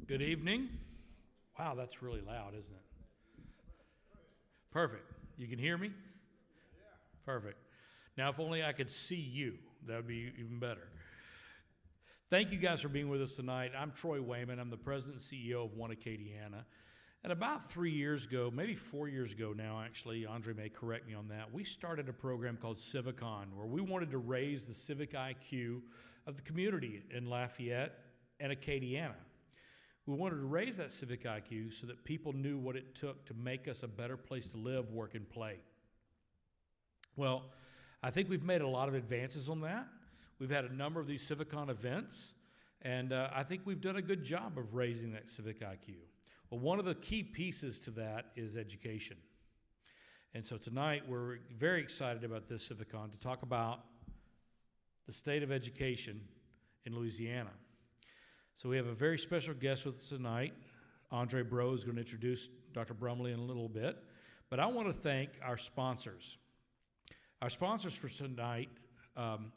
Good evening. Wow, that's really loud, isn't it? Perfect. You can hear me? Perfect. Now, if only I could see you, that would be even better. Thank you guys for being with us tonight. I'm Troy Wayman. I'm the president and CEO of One Acadiana. And about 3 years ago, maybe 4 years ago now, actually, Andre may correct me on that, we started a program called CivicCon, where we wanted to raise the civic IQ of the community in Lafayette and Acadiana. We wanted to raise that civic IQ so that people knew what it took to make us a better place to live, work, and play. Well, I think we've made a lot of advances on that. We've had a number of these CivicCon events, and I think we've done a good job of raising that civic IQ. Well, one of the key pieces to that is education. And so tonight we're very excited about this CivicCon to talk about the state of education in Louisiana. So we have a very special guest with us tonight. Andre Bro is going to introduce Dr. Brumley in a little bit. But I want to thank our sponsors. Our sponsors for tonight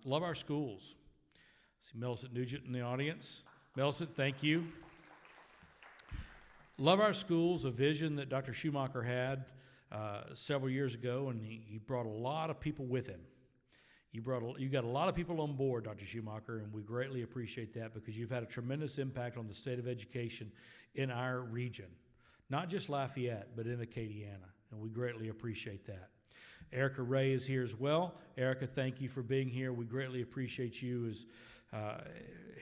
love our schools. I see Millicent Nugent in the audience. Millicent, thank you. Love our schools, a vision that Dr. Schumacher had several years ago, and he brought a lot of people with him. You got a lot of people on board, Dr. Schumacher, and we greatly appreciate that because you've had a tremendous impact on the state of education in our region. Not just Lafayette, but in Acadiana, and we greatly appreciate that. Erica Ray is here as well. Erica, thank you for being here. We greatly appreciate you as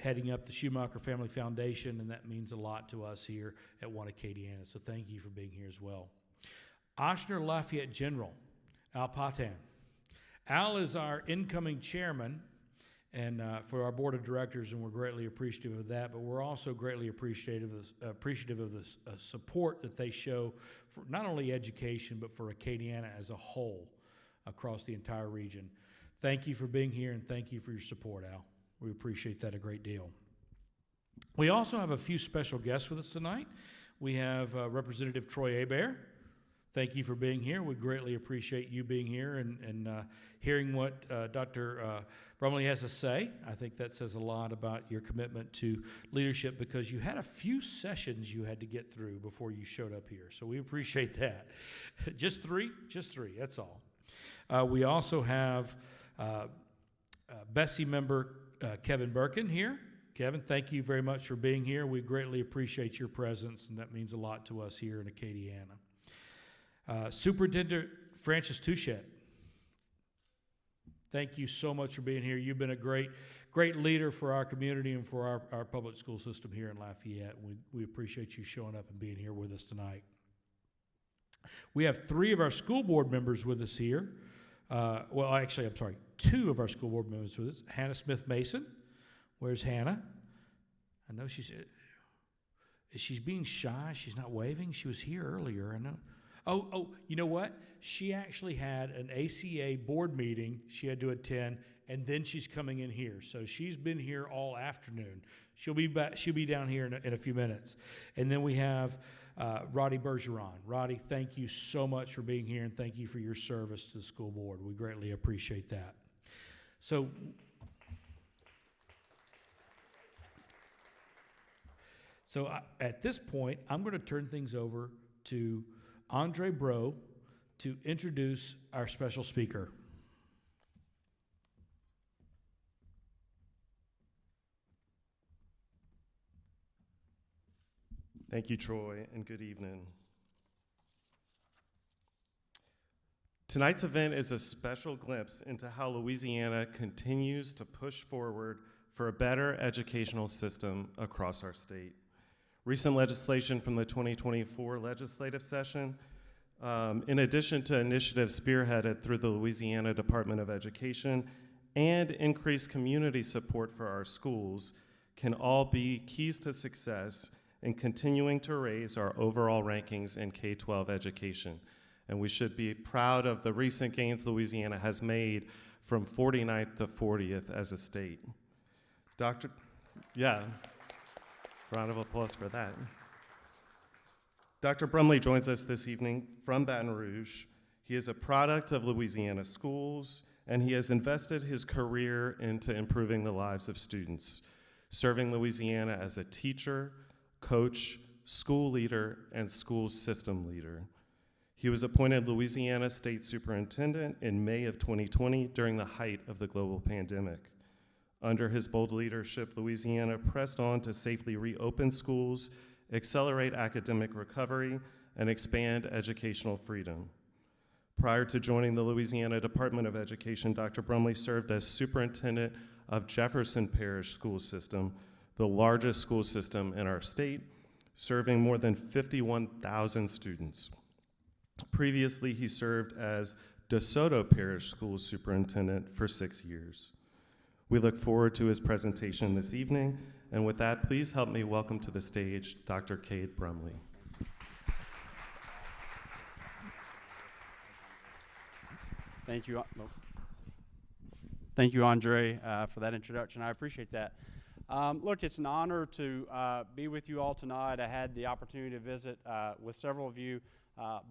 heading up the Schumacher Family Foundation, and that means a lot to us here at One Acadiana, so thank you for being here as well. Ochsner Lafayette General, Al Patan. Al is our incoming chairman and for our board of directors, and we're greatly appreciative of that, but we're also greatly appreciative of the support that they show for not only education, but for Acadiana as a whole across the entire region. Thank you for being here, and thank you for your support, Al. We appreciate that a great deal. We also have a few special guests with us tonight. We have Representative Troy Hebert. Thank you for being here. We greatly appreciate you being here and hearing what Dr. Brumley has to say. I think that says a lot about your commitment to leadership because you had a few sessions you had to get through before you showed up here. So we appreciate that. Just three, that's all. We also have Bessie member Kevin Birkin here. Kevin, thank you very much for being here. We greatly appreciate your presence, and that means a lot to us here in Acadiana. Superintendent Francis Touchette, thank you so much for being here. You've been a great leader for our community and for our public school system here in Lafayette. We appreciate you showing up and being here with us tonight. We have three of our school board members with us here. Well, actually, I'm sorry, two of our school board members with us. Hannah Smith Mason. Where's Hannah? I know she's being shy. She's not waving. She was here earlier. I know. Oh, you know what? She actually had an ACA board meeting she had to attend, and then she's coming in here. So she's been here all afternoon. She'll be back. She'll be down here in a few minutes. And then we have Roddy Bergeron. Roddy, thank you so much for being here, and thank you for your service to the school board. We greatly appreciate that. So at this point, I'm going to turn things over to Andre Bro to introduce our special speaker. Thank you, Troy, and good evening. Tonight's event is a special glimpse into how Louisiana continues to push forward for a better educational system across our state. Recent legislation from the 2024 legislative session, in addition to initiatives spearheaded through the Louisiana Department of Education and increased community support for our schools, can all be keys to success in continuing to raise our overall rankings in K-12 education. And we should be proud of the recent gains Louisiana has made from 49th to 40th as a state. Round of applause for that. Dr. Brumley joins us this evening from Baton Rouge. He is a product of Louisiana schools, and he has invested his career into improving the lives of students, serving Louisiana as a teacher, coach, school leader, and school system leader. He was appointed Louisiana State Superintendent in May of 2020 during the height of the global pandemic. Under his bold leadership, Louisiana pressed on to safely reopen schools, accelerate academic recovery, and expand educational freedom. Prior to joining the Louisiana Department of Education, Dr. Brumley served as superintendent of Jefferson Parish School System, the largest school system in our state, serving more than 51,000 students. Previously, he served as DeSoto Parish School Superintendent for 6 years. We look forward to his presentation this evening, and with that, please help me welcome to the stage Dr. Cade Brumley. Thank you, Andre, for that introduction. I appreciate that. Look, it's an honor to be with you all tonight. I had the opportunity to visit with several of you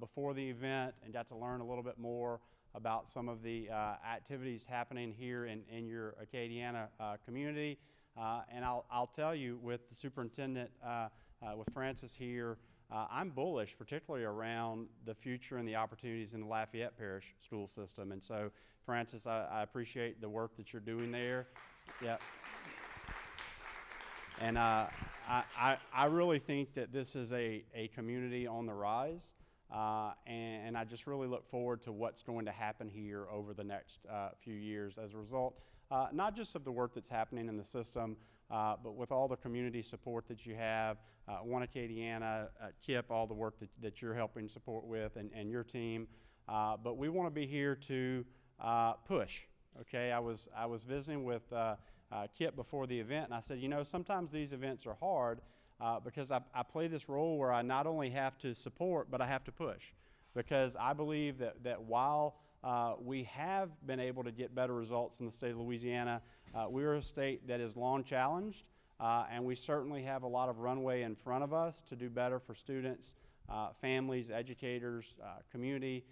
before the event and got to learn a little bit more about some of the activities happening here in your Acadiana community. And I'll tell you, with the superintendent, with Francis here, I'm bullish, particularly around the future and the opportunities in the Lafayette Parish school system. And so, Francis, I appreciate the work that you're doing there. Yeah. And I really think that this is a community on the rise. And I just really look forward to what's going to happen here over the next few years as a result, not just of the work that's happening in the system, but with all the community support that you have, One Acadiana, Kip, all the work that you're helping support with and your team. But we want to be here to push, okay? I was visiting with Kip before the event, and I said, you know, sometimes these events are hard, because I play this role where I not only have to support, but I have to push. Because I believe that while we have been able to get better results in the state of Louisiana, we're a state that is long challenged, and we certainly have a lot of runway in front of us to do better for students, families, educators, community,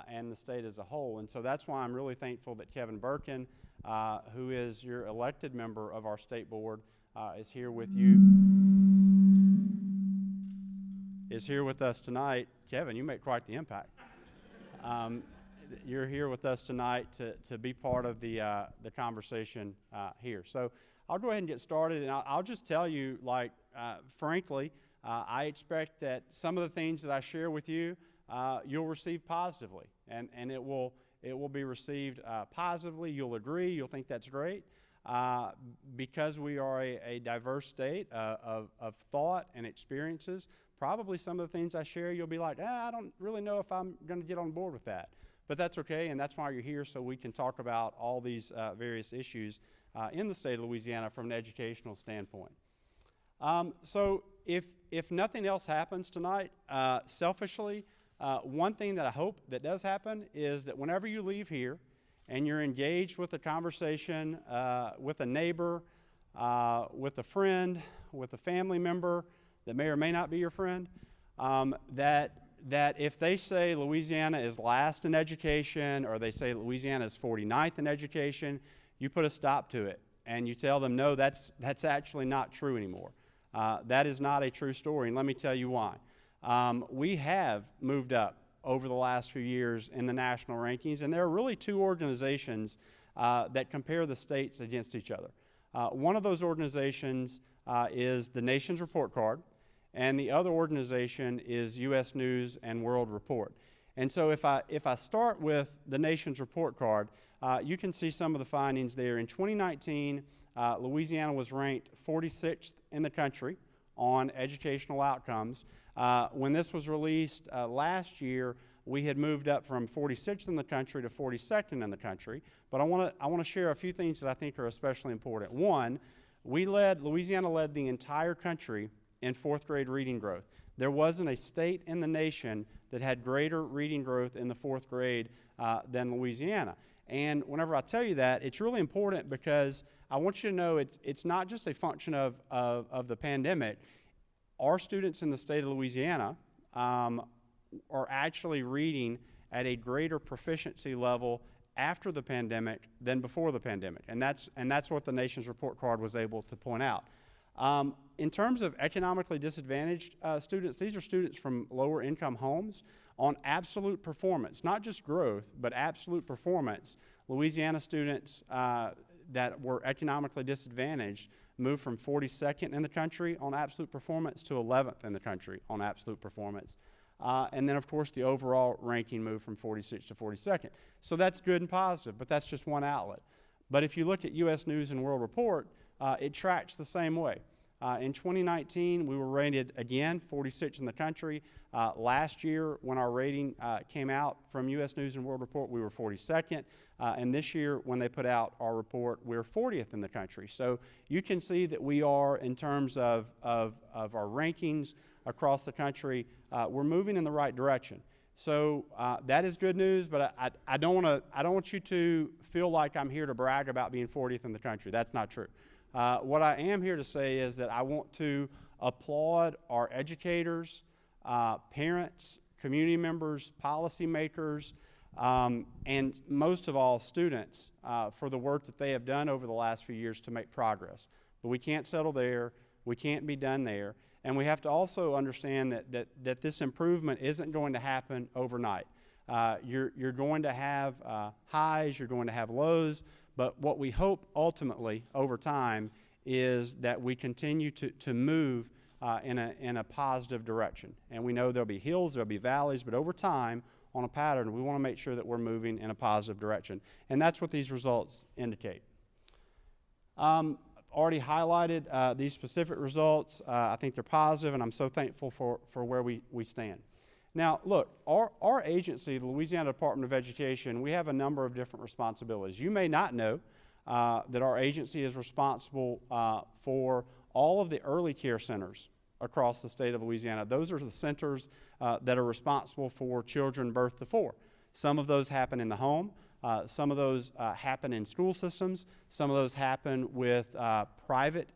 and the state as a whole. And so that's why I'm really thankful that Kevin Birkin, who is your elected member of our state board, is here with you. Is here with us tonight. Kevin, you make quite the impact. You're here with us tonight to be part of the conversation here. So I'll go ahead and get started, and I'll just tell you, like, frankly, I expect that some of the things that I share with you, you'll receive positively, and it will be received positively. You'll agree. You'll think that's great. Because we are a diverse state of thought and experiences, probably some of the things I share, you'll be like, I don't really know if I'm going to get on board with that. But that's okay, and that's why you're here, so we can talk about all these various issues in the state of Louisiana from an educational standpoint. So if nothing else happens tonight, selfishly, one thing that I hope that does happen is that whenever you leave here and you're engaged with a conversation with a neighbor, with a friend, with a family member that may or may not be your friend, that if they say Louisiana is last in education, or they say Louisiana is 49th in education, you put a stop to it and you tell them, no, that's actually not true anymore. That is not a true story, and let me tell you why. We have moved up over the last few years in the national rankings, and there are really two organizations that compare the states against each other. One of those organizations is the Nation's Report Card, and the other organization is U.S. News and World Report. And so if I start with the Nation's Report Card, you can see some of the findings there. In 2019, Louisiana was ranked 46th in the country on educational outcomes. When this was released last year, we had moved up from 46th in the country to 42nd in the country. But I want to share a few things that I think are especially important. One, Louisiana led the entire country in fourth grade reading growth. There wasn't a state in the nation that had greater reading growth in the fourth grade than Louisiana. And whenever I tell you that, it's really important because I want you to know it's not just a function of the pandemic. Our students in the state of Louisiana are actually reading at a greater proficiency level after the pandemic than before the pandemic. And that's what the Nation's Report Card was able to point out. In terms of economically disadvantaged students, these are students from lower income homes. On absolute performance, not just growth, but absolute performance, Louisiana students that were economically disadvantaged moved from 42nd in the country on absolute performance to 11th in the country on absolute performance. And then, of course, the overall ranking moved from 46th to 42nd. So that's good and positive, but that's just one outlet. But if you look at U.S. News and World Report, it tracks the same way. In 2019, we were rated again 46th in the country. Last year, when our rating came out from U.S. News and World Report, we were 42nd. And this year, when they put out our report, we're 40th in the country. So you can see that we are, in terms of our rankings across the country, we're moving in the right direction. So that is good news, but I don't want you to feel like I'm here to brag about being 40th in the country. That's not true. What I am here to say is that I want to applaud our educators, parents, community members, policymakers, and most of all that for the work that they have done over the last few years to make progress. But we can't settle there. We can't be done there. And we have to also understand that this improvement isn't going to happen overnight. You're going to have highs, you're going to have lows, but what we hope ultimately over time is that we continue to move in a positive direction. And we know there'll be hills, there'll be valleys, but over time, on a pattern, we want to make sure that we're moving in a positive direction. And that's what these results indicate. Already highlighted these specific results. I think they're positive, and I'm so thankful for where we stand. Now, look, our agency, the Louisiana Department of Education, we have a number of different responsibilities. You may not know that our agency is responsible for all of the early care centers across the state of Louisiana. Those are the centers that are responsible for children birth to 4. Some of those happen in the home. Some of those happen in school systems. Some of those happen with private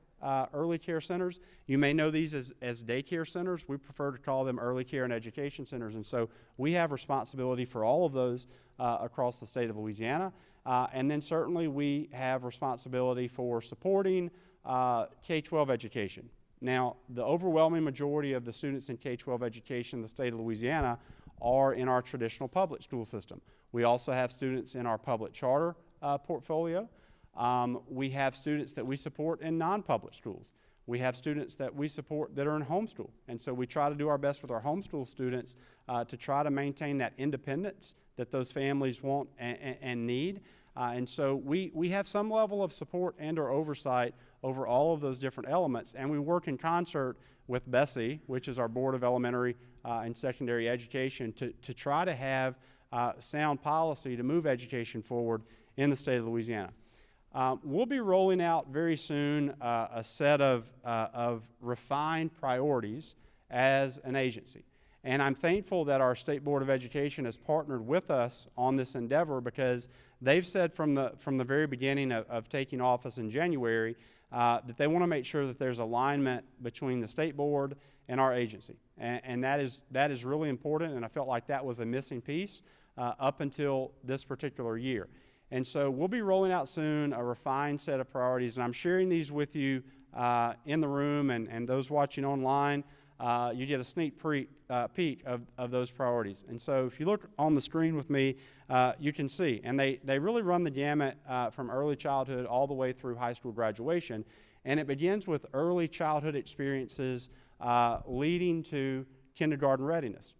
early care centers. You may know these as daycare centers. We prefer to call them early care and education centers. And so we have responsibility for all of those across the state of Louisiana. And then certainly we have responsibility for supporting K-12 education. Now, the overwhelming majority of the students in K-12 education in the state of Louisiana are in our traditional public school system. We also have students in our public charter portfolio. We have students that we support in non-public schools. We have students that we support that are in homeschool. And so we try to do our best with our homeschool students to try to maintain that independence that those families want and need. And so we have some level of support and or oversight over all of those different elements, and we work in concert with BESE, which is our Board of Elementary and Secondary Education, to try to have sound policy to move education forward in the state of Louisiana. We'll be rolling out very soon a set of refined priorities as an agency. And I'm thankful that our State Board of Education has partnered with us on this endeavor, because they've said from the very beginning of taking office in January that they want to make sure that there's alignment between the State Board and our agency. And that is really important, and I felt like that was a missing piece up until this particular year. And so we'll be rolling out soon a refined set of priorities, and I'm sharing these with you in the room, and those watching online. You get a sneak peek of those priorities. And so if you look on the screen with me, you can see. And they really run the gamut from early childhood all the way through high school graduation. And it begins with early childhood experiences leading to kindergarten readiness.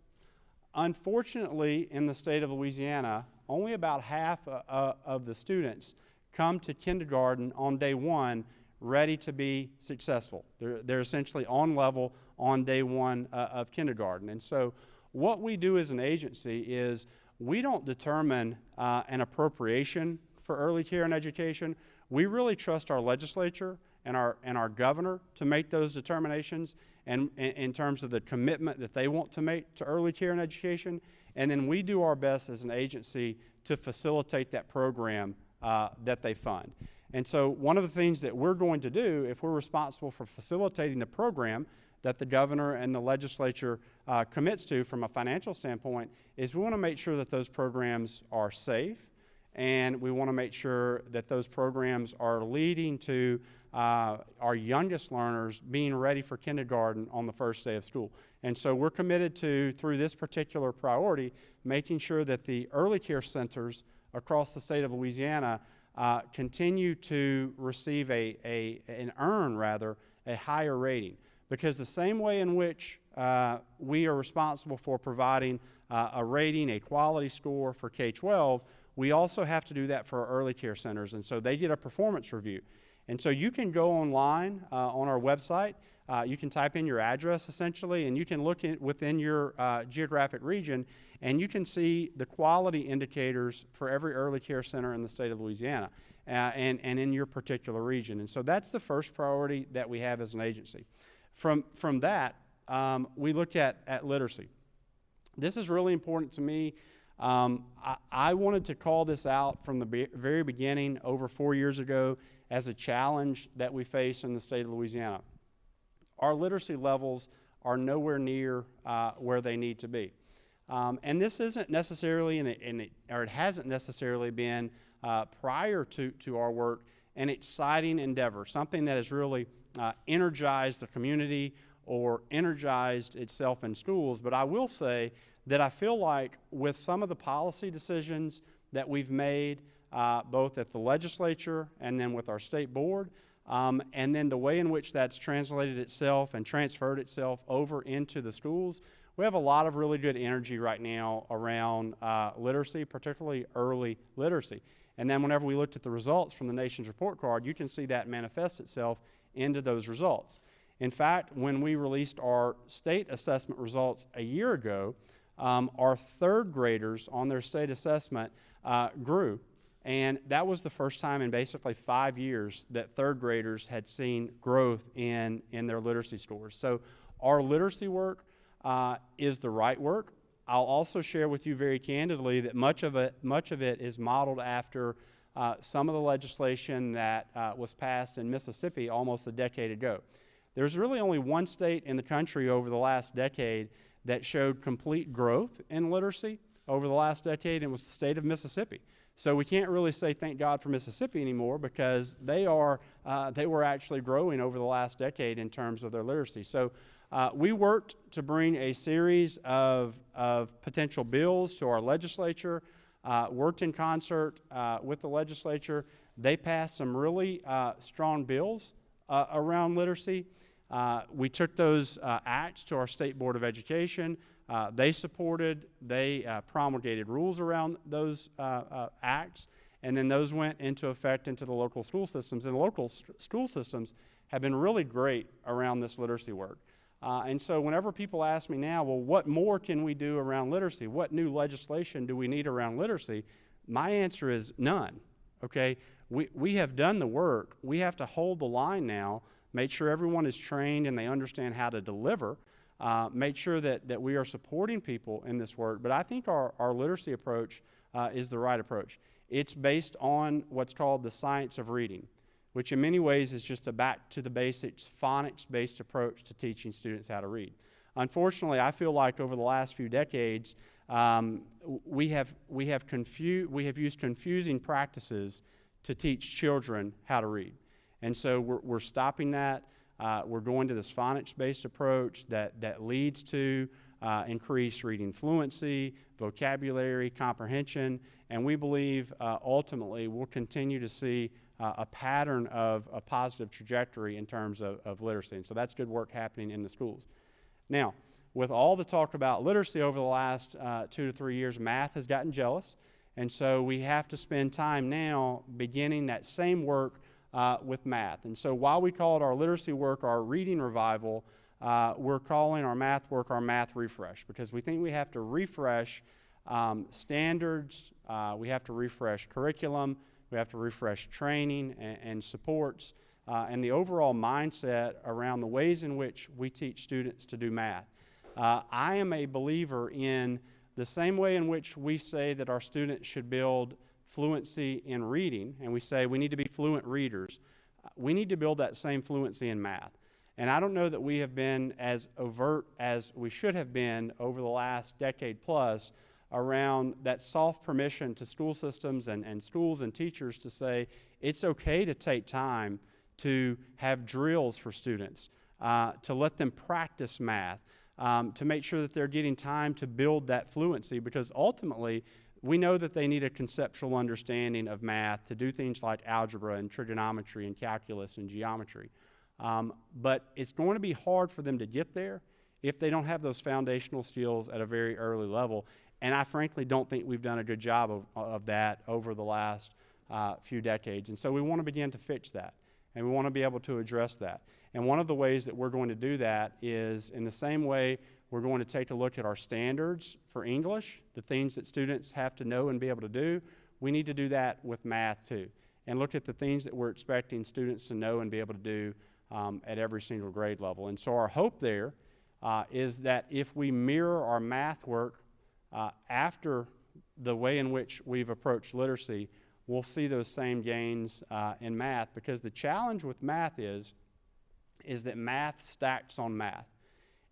Unfortunately, in the state of Louisiana, only about half of the students come to kindergarten on day 1 ready to be successful. They're essentially on level on day 1 of kindergarten. And so what we do as an agency is we don't determine an appropriation for early care and education. We really trust our legislature and our governor to make those determinations, and in terms of the commitment that they want to make to early care and education. And then we do our best as an agency to facilitate that program that they fund. And so one of the things that we're going to do, if we're responsible for facilitating the program that the governor and the legislature commits to from a financial standpoint, is we want to make sure that those programs are safe and we want to make sure that those programs are leading to our youngest learners being ready for kindergarten on the first day of school. And so we're committed to, through this particular priority, making sure that the early care centers across the state of Louisiana continue to receive and earn a higher rating. Because the same way in which we are responsible for providing a rating, a quality score for K-12, we also have to do that for our early care centers. And so they get a performance review. And so you can go online on our website, you can type in your address essentially, and you can look within your geographic region, and you can see the quality indicators for every early care center in the state of Louisiana and in your particular region. And so that's the first priority that we have as an agency. From that, we look at literacy. This is really important to me. I wanted to call this out from the very beginning over 4 years ago as a challenge that we face in the state of Louisiana. Our literacy levels are nowhere near where they need to be. And this isn't necessarily, or it hasn't necessarily been prior to our work, an exciting endeavor, something that has really energized the community or energized itself in schools. But I will say that I feel like with some of the policy decisions that we've made, both at the legislature and then with our state board, and then the way in which that's translated itself and transferred itself over into the schools, we have a lot of really good energy right now around literacy, particularly early literacy. And then whenever we looked at the results from the nation's report card, you can see that manifest itself into those results. In fact, when we released our state assessment results a year ago, our third graders on their state assessment grew. And that was the first time in basically 5 years that third graders had seen growth in their literacy scores. So our literacy work is the right work. I'll also share with you very candidly that much of it is modeled after some of the legislation that was passed in Mississippi almost a decade ago. There's really only one state in the country over the last decade that showed complete growth in literacy over the last decade, and it was the state of Mississippi. So we can't really say thank God for Mississippi anymore, because they were actually growing over the last decade in terms of their literacy. So we worked to bring a series of potential bills to our legislature, worked in concert with the legislature. They passed some really strong bills around literacy. We took those acts to our State Board of Education. They promulgated rules around those acts, and then those went into effect into the local school systems. And the local school systems have been really great around this literacy work. And so whenever people ask me now, well, what more can we do around literacy? What new legislation do we need around literacy? My answer is none, okay? We have done the work. We have to hold the line now, make sure everyone is trained and they understand how to deliver, make sure that we are supporting people in this work. But I think our literacy approach is the right approach. It's based on what's called the science of reading, which in many ways is just a back to the basics, phonics-based approach to teaching students how to read. Unfortunately, I feel like over the last few decades, we have used confusing practices to teach children how to read. And so we're stopping that. We're going to this phonics-based approach that leads to increased reading fluency, vocabulary, comprehension, and we believe ultimately we'll continue to see a pattern of a positive trajectory in terms of literacy. And so that's good work happening in the schools. Now, with all the talk about literacy over the last 2 to 3 years, math has gotten jealous. And so we have to spend time now beginning that same work with math. And so while we call it our literacy work, our reading revival, we're calling our math work our math refresh, because we think we have to refresh standards, we have to refresh curriculum, we have to refresh training and supports, and the overall mindset around the ways in which we teach students to do math. I am a believer in the same way in which we say that our students should build fluency in reading, and we say we need to be fluent readers. We need to build that same fluency in math. And I don't know that we have been as overt as we should have been over the last decade plus around that soft permission to school systems and schools and teachers to say it's okay to take time to have drills for students, to let them practice math, to make sure that they're getting time to build that fluency, because ultimately we know that they need a conceptual understanding of math to do things like algebra and trigonometry and calculus and geometry. But it's going to be hard for them to get there if they don't have those foundational skills at a very early level. And I frankly don't think we've done a good job of that over the last few decades. And so we want to begin to fix that, and we want to be able to address that. And one of the ways that we're going to do that is in the same way we're going to take a look at our standards for English, the things that students have to know and be able to do. We need to do that with math too, and look at the things that we're expecting students to know and be able to do at every single grade level. And so our hope there is that if we mirror our math work after the way in which we've approached literacy, we'll see those same gains in math, because the challenge with math is that math stacks on math.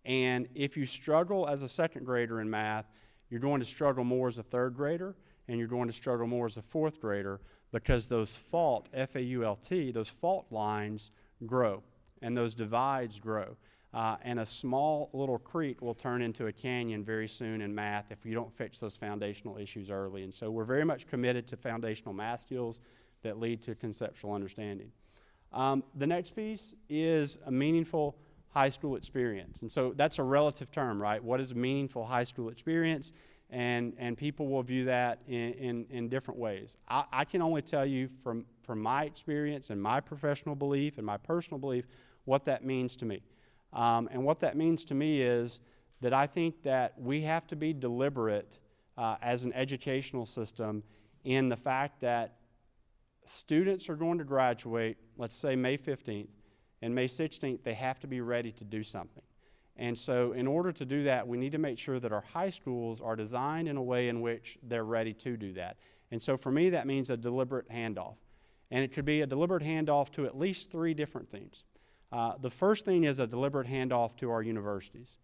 And if you struggle as a second grader in math, you're going to struggle more as a third grader, and you're going to struggle more as a fourth grader, because those fault, F-A-U-L-T, those fault lines grow, and those divides grow. And a small little creek will turn into a canyon very soon in math if you don't fix those foundational issues early. And so we're very much committed to foundational math skills that lead to conceptual understanding. The next piece is a meaningful high school experience. And so that's a relative term, right? What is a meaningful high school experience? And people will view that in different ways. I can only tell you from my experience and my professional belief and my personal belief what that means to me. And what that means to me is that I think that we have to be deliberate as an educational system in the fact that students are going to graduate, let's say May 15th, and May 16th they have to be ready to do something. And so in order to do that, we need to make sure that our high schools are designed in a way in which they're ready to do that. And so for me, that means a deliberate handoff. And it could be a deliberate handoff to at least 3 different things. The first thing is a deliberate handoff to our universities.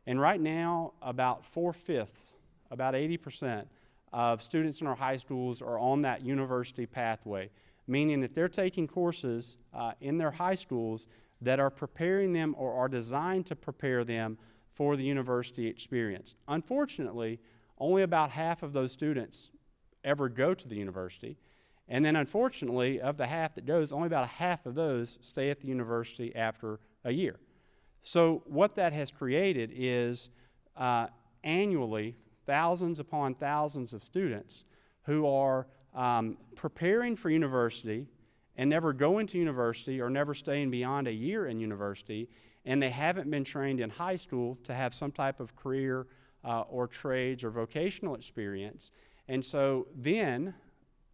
And right now, about 4/5, about 80% of students in our high schools are on that university pathway, meaning that they're taking courses in their high schools that are preparing them or are designed to prepare them for the university experience. Unfortunately, only about half of those students ever go to the university. And then unfortunately, of the half that goes, only about a half of those stay at the university after a year. So what that has created is annually thousands upon thousands of students who are preparing for university and never going to university or never staying beyond a year in university, and they haven't been trained in high school to have some type of career or trades or vocational experience. And so then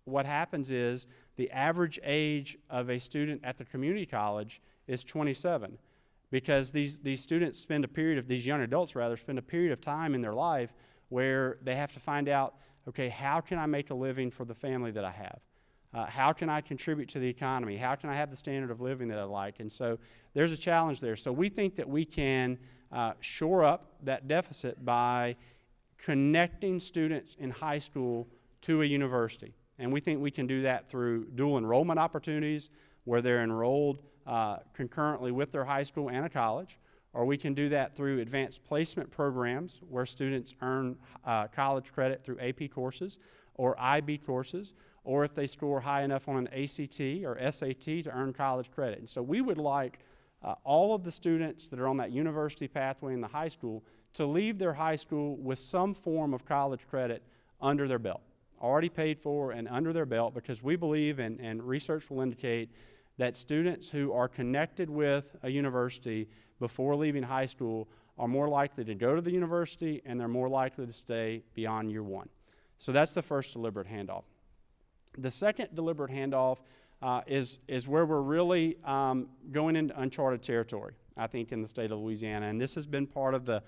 what happens is the average age of a student at the community college is 27, because these students spend a period of, these young adults rather, spend a period of time in their life where they have to find out, okay, how can I make a living for the family that I have? How can I contribute to the economy? How can I have the standard of living that I like? And so there's a challenge there. So we think that we can shore up that deficit by connecting students in high school to a university. And we think we can do that through dual enrollment opportunities where they're enrolled concurrently with their high school and a college, or we can do that through advanced placement programs where students earn college credit through AP courses or IB courses, or if they score high enough on an ACT or SAT to earn college credit. And so we would like all of the students that are on that university pathway in the high school to leave their high school with some form of college credit under their belt, already paid for and under their belt, because we believe, and research will indicate, that students who are connected with a university before leaving high school are more likely to go to the university, and they're more likely to stay beyond year 1. So that's the first deliberate handoff. The second deliberate handoff is where we're really going into uncharted territory, I think, in the state of Louisiana. And this has been part of the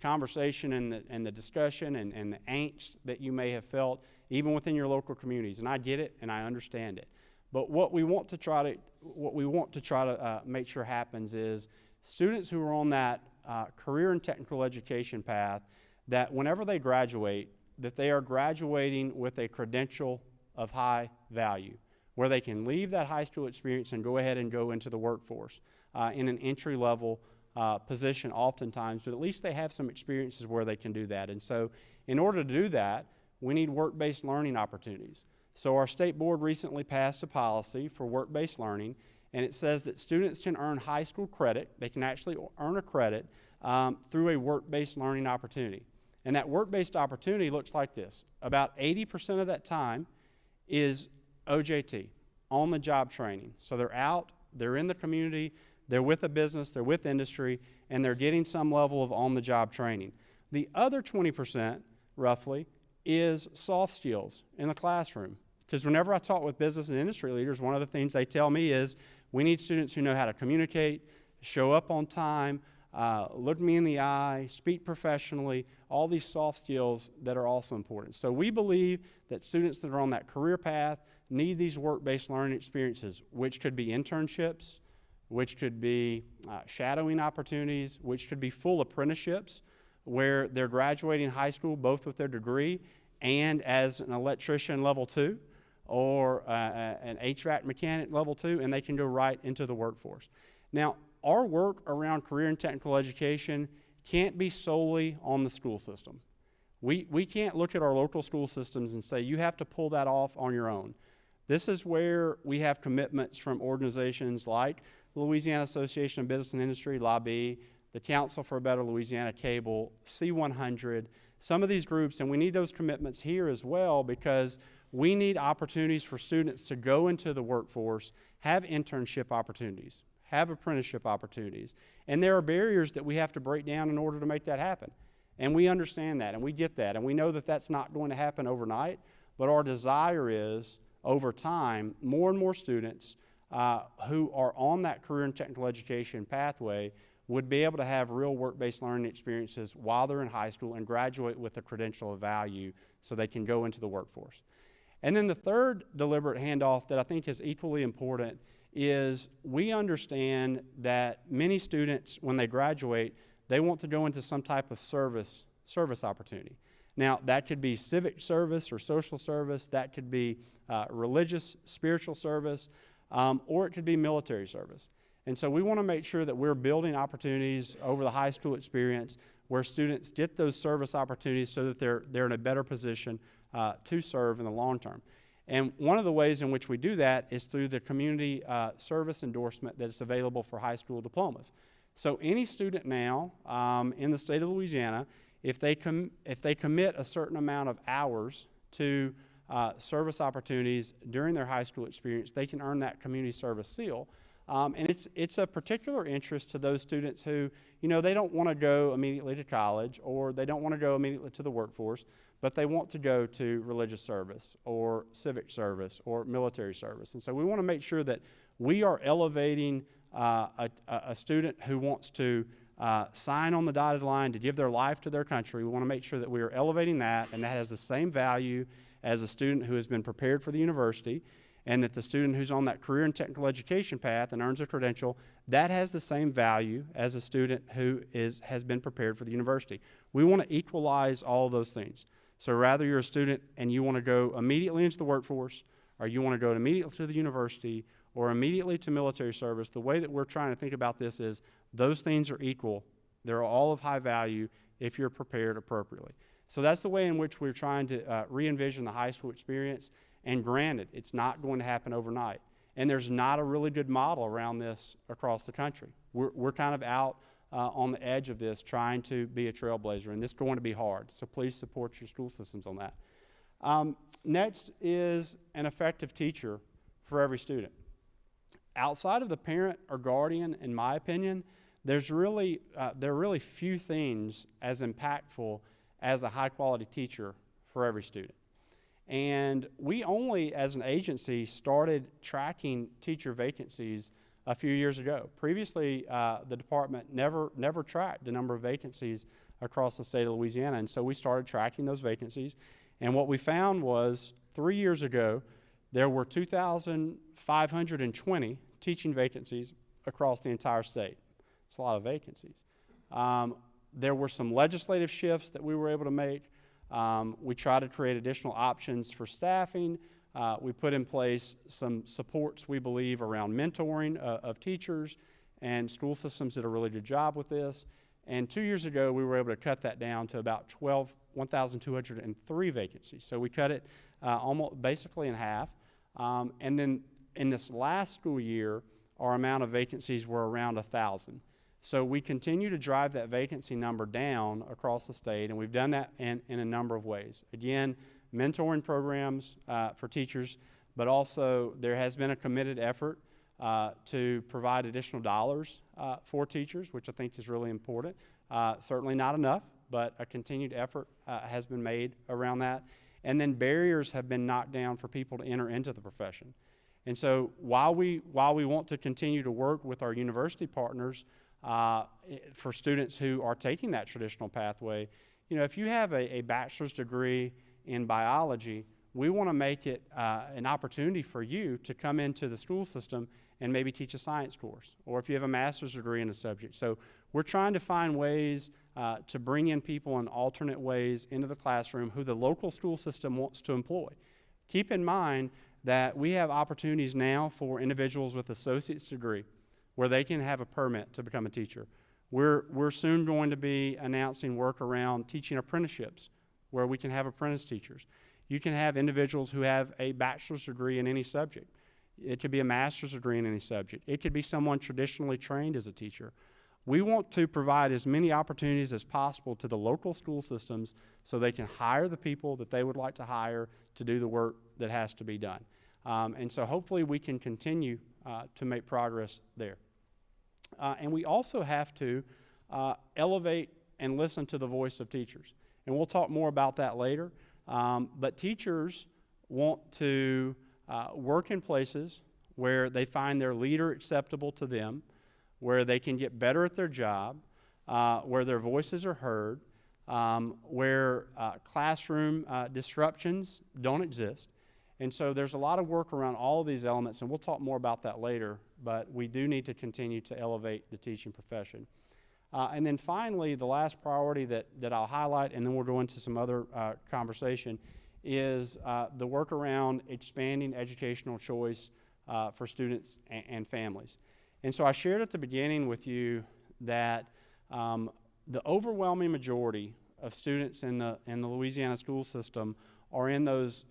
conversation and the discussion and the angst that you may have felt even within your local communities. And I get it and I understand it. But what we want to try to make sure happens is students who are on that career and technical education path, that whenever they graduate, that they are graduating with a credential of high value, where they can leave that high school experience and go ahead and go into the workforce in an entry-level position oftentimes, but at least they have some experiences where they can do that. And so in order to do that, we need work-based learning opportunities. So our state board recently passed a policy for work-based learning, and it says that students can earn high school credit. They can actually earn a credit through a work-based learning opportunity. And that work-based opportunity looks like this. About 80% of that time is OJT, on-the-job training. So they're out, they're in the community, they're with a business, they're with industry, and they're getting some level of on-the-job training. The other 20%, roughly, is soft skills in the classroom. Because whenever I talk with business and industry leaders, one of the things they tell me is, we need students who know how to communicate, show up on time, look me in the eye, speak professionally, all these soft skills that are also important. So we believe that students that are on that career path need these work-based learning experiences, which could be internships, which could be shadowing opportunities, which could be full apprenticeships, where they're graduating high school both with their degree and as an electrician level 2 or an HVAC mechanic level 2, and they can go right into the workforce. Now, our work around career and technical education can't be solely on the school system. We can't look at our local school systems and say, you have to pull that off on your own. This is where we have commitments from organizations like the Louisiana Association of Business and Industry, LABI, the Council for a Better Louisiana Cable, C100, some of these groups, and we need those commitments here as well, because we need opportunities for students to go into the workforce, have internship opportunities, have apprenticeship opportunities. And there are barriers that we have to break down in order to make that happen. And we understand that, and we get that, and we know that that's not going to happen overnight, but our desire is, over time, more and more students who are on that career and technical education pathway would be able to have real work-based learning experiences while they're in high school and graduate with a credential of value so they can go into the workforce. And then the third deliberate handoff that I think is equally important is we understand that many students, when they graduate, they want to go into some type of service opportunity. Now, that could be civic service or social service, that could be religious, spiritual service, or it could be military service. And so we want to make sure that we're building opportunities over the high school experience where students get those service opportunities so that they're in a better position to serve in the long term. And one of the ways in which we do that is through the community service endorsement that is available for high school diplomas. So any student now in the state of Louisiana, if they commit a certain amount of hours to service opportunities during their high school experience, they can earn that community service seal. And it's a particular interest to those students who, you know, they don't want to go immediately to college, or they don't want to go immediately to the workforce, but they want to go to religious service or civic service or military service. And so we want to make sure that we are elevating a student who wants to sign on the dotted line to give their life to their country. We want to make sure that we are elevating that, and that has the same value as a student who has been prepared for the university, and that the student who's on that career and technical education path and earns a credential, that has the same value as a student who has been prepared for the university. We want to equalize all of those things. So rather you're a student and you want to go immediately into the workforce, or you want to go immediately to the university, or immediately to military service, the way that we're trying to think about this is those things are equal. They're all of high value if you're prepared appropriately. So that's the way in which we're trying to re-envision the high school experience. And granted, it's not going to happen overnight. And there's not a really good model around this across the country. We're kind of out on the edge of this, trying to be a trailblazer, and this is going to be hard. So please support your school systems on that. Next is an effective teacher for every student. Outside of the parent or guardian, in my opinion, there are really few things as impactful as a high-quality teacher for every student. And we only, as an agency, started tracking teacher vacancies a few years ago. Previously, the department never tracked the number of vacancies across the state of Louisiana, and so we started tracking those vacancies. And what we found was 3 years ago, there were 2,520 teaching vacancies across the entire state. It's a lot of vacancies. There were some legislative shifts that we were able to make We try to create additional options for staffing. We put in place some supports, we believe, around mentoring of teachers and school systems did a really good job with this. And 2 years ago, we were able to cut that down to about 1,203 vacancies. So we cut it almost basically in half. And then in this last school year, our amount of vacancies were around 1,000. So we continue to drive that vacancy number down across the state, and we've done that in a number of ways. Again, mentoring programs for teachers, but also there has been a committed effort to provide additional dollars for teachers, which I think is really important. Certainly not enough, but a continued effort has been made around that. And then barriers have been knocked down for people to enter into the profession. And so while we want to continue to work with our university partners for students who are taking that traditional pathway, you know, if you have a bachelor's degree in biology, we want to make it an opportunity for you to come into the school system and maybe teach a science course, or if you have a master's degree in a subject. So we're trying to find ways to bring in people in alternate ways into the classroom who the local school system wants to employ. Keep in mind that we have opportunities now for individuals with associate's degree where they can have a permit to become a teacher. We're soon going to be announcing work around teaching apprenticeships where we can have apprentice teachers. You can have individuals who have a bachelor's degree in any subject. It could be a master's degree in any subject. It could be someone traditionally trained as a teacher. We want to provide as many opportunities as possible to the local school systems so they can hire the people that they would like to hire to do the work that has to be done. And so hopefully we can continue to make progress there. And we also have to elevate and listen to the voice of teachers. And we'll talk more about that later. But teachers want to work in places where they find their leader acceptable to them, where they can get better at their job, where their voices are heard, where classroom disruptions don't exist. And so there's a lot of work around all of these elements, and we'll talk more about that later, but we do need to continue to elevate the teaching profession. And then finally, the last priority that I'll highlight, and then we'll go into some other conversation, is the work around expanding educational choice for students and families. And so I shared at the beginning with you that the overwhelming majority of students in the Louisiana school system are in those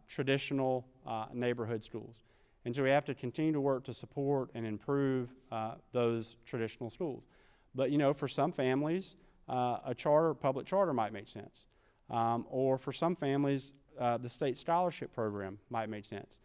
traditional neighborhood schools. And so we have to continue to work to support and improve those traditional schools. But, you know, for some families, a public charter might make sense. Or for some families, the state scholarship program might make sense.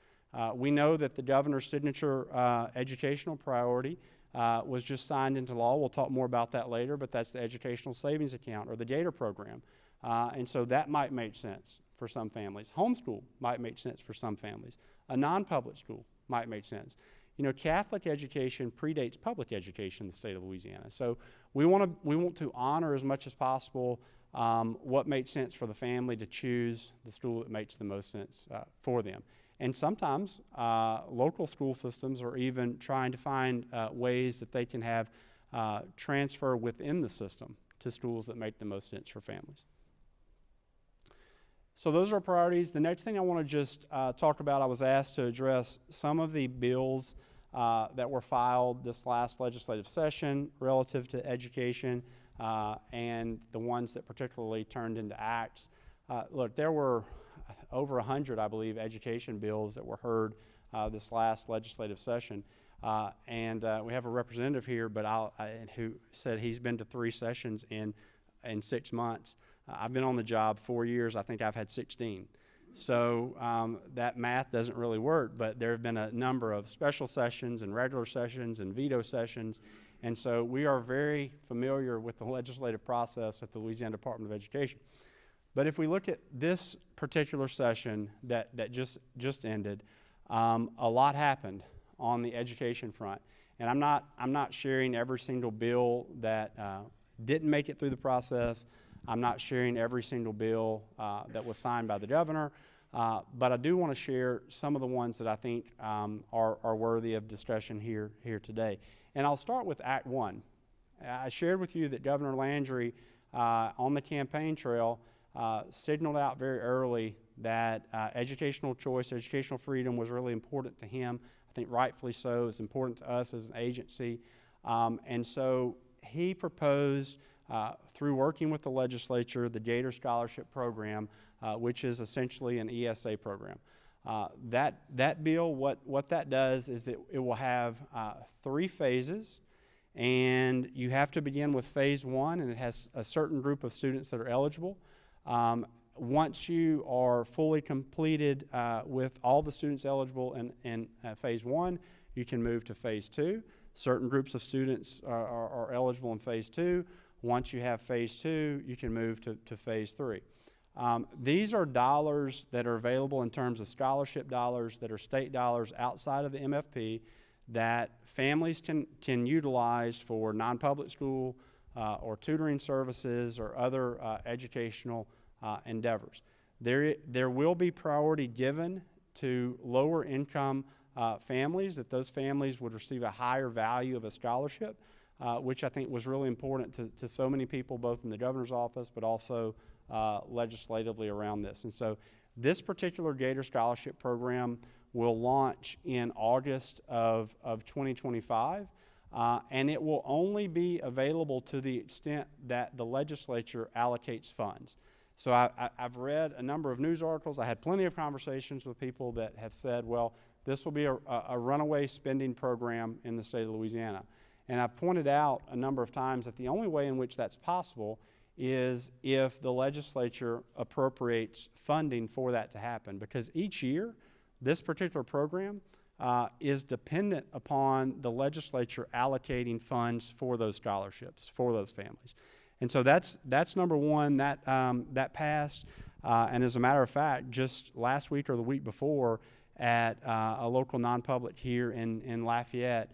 We know that the governor's signature educational priority was just signed into law. We'll talk more about that later, but that's the Educational Savings Account, or the Gator program. And so that might make sense for some families. Homeschool might make sense for some families. A non-public school might make sense. You know, Catholic education predates public education in the state of Louisiana. So we want to honor as much as possible what makes sense for the family to choose the school that makes the most sense for them. And sometimes local school systems are even trying to find ways that they can have transfer within the system to schools that make the most sense for families. So those are our priorities. The next thing I want to just talk about, I was asked to address some of the bills that were filed this last legislative session relative to education and the ones that particularly turned into acts. Look, there were over 100, I believe, education bills that were heard this last legislative session. And we have a representative here who said he's been to 3 sessions in 6 months. I've been on the job 4 years. I think I've had 16. So that math doesn't really work, but there have been a number of special sessions and regular sessions and veto sessions. And so we are very familiar with the legislative process at the Louisiana Department of Education. But if we look at this particular session that just ended, a lot happened on the education front. And I'm not sharing every single bill that didn't make it through the process. I'm not sharing every single bill that was signed by the governor, but I do want to share some of the ones that I think are worthy of discussion here today. And I'll start with Act 1. I shared with you that Governor Landry on the campaign trail signaled out very early that educational choice, educational freedom was really important to him. I think rightfully so. It's important to us as an agency. And so he proposed, through working with the legislature, the Gator Scholarship Program, which is essentially an ESA program. That bill, what that does is it will have 3 phases, and you have to begin with phase 1, and it has a certain group of students that are eligible. Once you are fully completed with all the students eligible in phase 1, you can move to phase 2. Certain groups of students are eligible in phase 2. Once you have phase 2, you can move to phase 3. These are dollars that are available in terms of scholarship dollars that are state dollars outside of the MFP that families can utilize for non-public school or tutoring services or other educational endeavors. There will be priority given to lower income families, that those families would receive a higher value of a scholarship, which I think was really important to so many people, both in the governor's office but also legislatively around this. And so this particular Gator Scholarship Program will launch in August of 2025, and it will only be available to the extent that the legislature allocates funds. So I've read a number of news articles. I had plenty of conversations with people that have said, well, this will be a runaway spending program in the state of Louisiana. And I've pointed out a number of times that the only way in which that's possible is if the legislature appropriates funding for that to happen. Because each year, this particular program is dependent upon the legislature allocating funds for those scholarships, for those families. And so that's number one, that passed. And as a matter of fact, just last week or the week before at a local non-public here in Lafayette,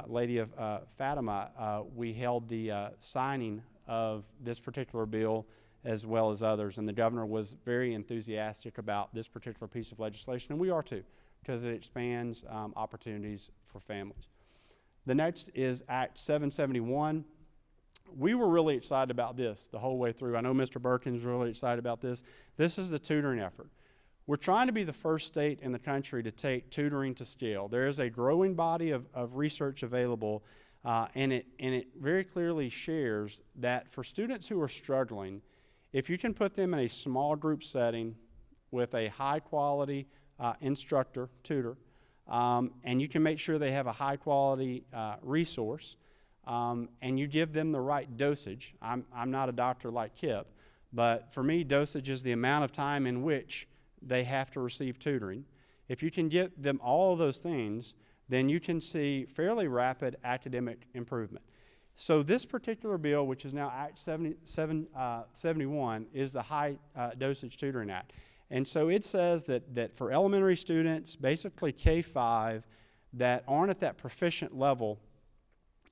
Lady of Fatima, we held the signing of this particular bill as well as others. And the governor was very enthusiastic about this particular piece of legislation, and we are too, because it expands opportunities for families. The next is Act 771. We were really excited about this the whole way through. I know Mr. Birkin is really excited about this. This is the tutoring effort. We're trying to be the first state in the country to take tutoring to scale. There is a growing body of research available, and it very clearly shares that for students who are struggling, if you can put them in a small group setting with a high-quality instructor, tutor, and you can make sure they have a high-quality resource, and you give them the right dosage. I'm not a doctor like Kip, but for me, dosage is the amount of time in which they have to receive tutoring. If you can get them all of those things, then you can see fairly rapid academic improvement. So this particular bill, which is now Act 71, is the High Dosage Tutoring Act. And so it says that for elementary students, basically K-5, that aren't at that proficient level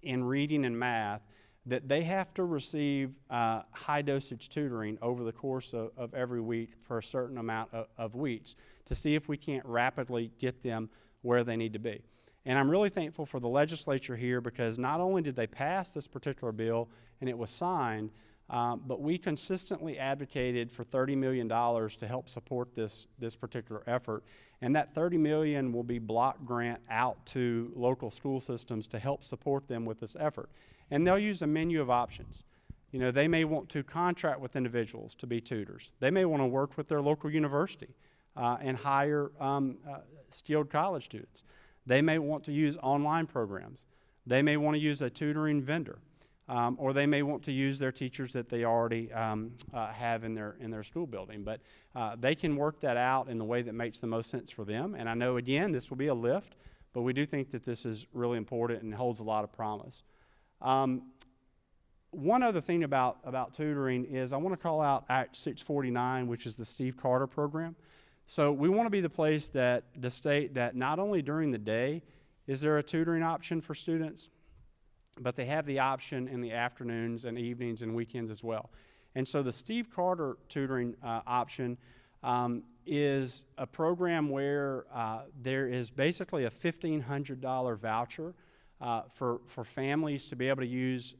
in reading and math, that they have to receive high dosage tutoring over the course of every week for a certain amount of weeks to see if we can't rapidly get them where they need to be. And I'm really thankful for the legislature here, because not only did they pass this particular bill and it was signed, but we consistently advocated for $30 million to help support this particular effort. And that $30 million will be block grant out to local school systems to help support them with this effort. And they'll use a menu of options. You know, they may want to contract with individuals to be tutors. They may want to work with their local university and hire skilled college students. They may want to use online programs. They may want to use a tutoring vendor. Or they may want to use their teachers that they already have in their school building. But they can work that out in the way that makes the most sense for them. And I know, again, this will be a lift, but we do think that this is really important and holds a lot of promise. One other thing about tutoring is I want to call out Act 649, which is the Steve Carter program. So we want to be the place that the state that not only during the day is there a tutoring option for students, but they have the option in the afternoons and evenings and weekends as well. And so the Steve Carter tutoring option is a program where there is basically a $1,500 voucher for families to be able to use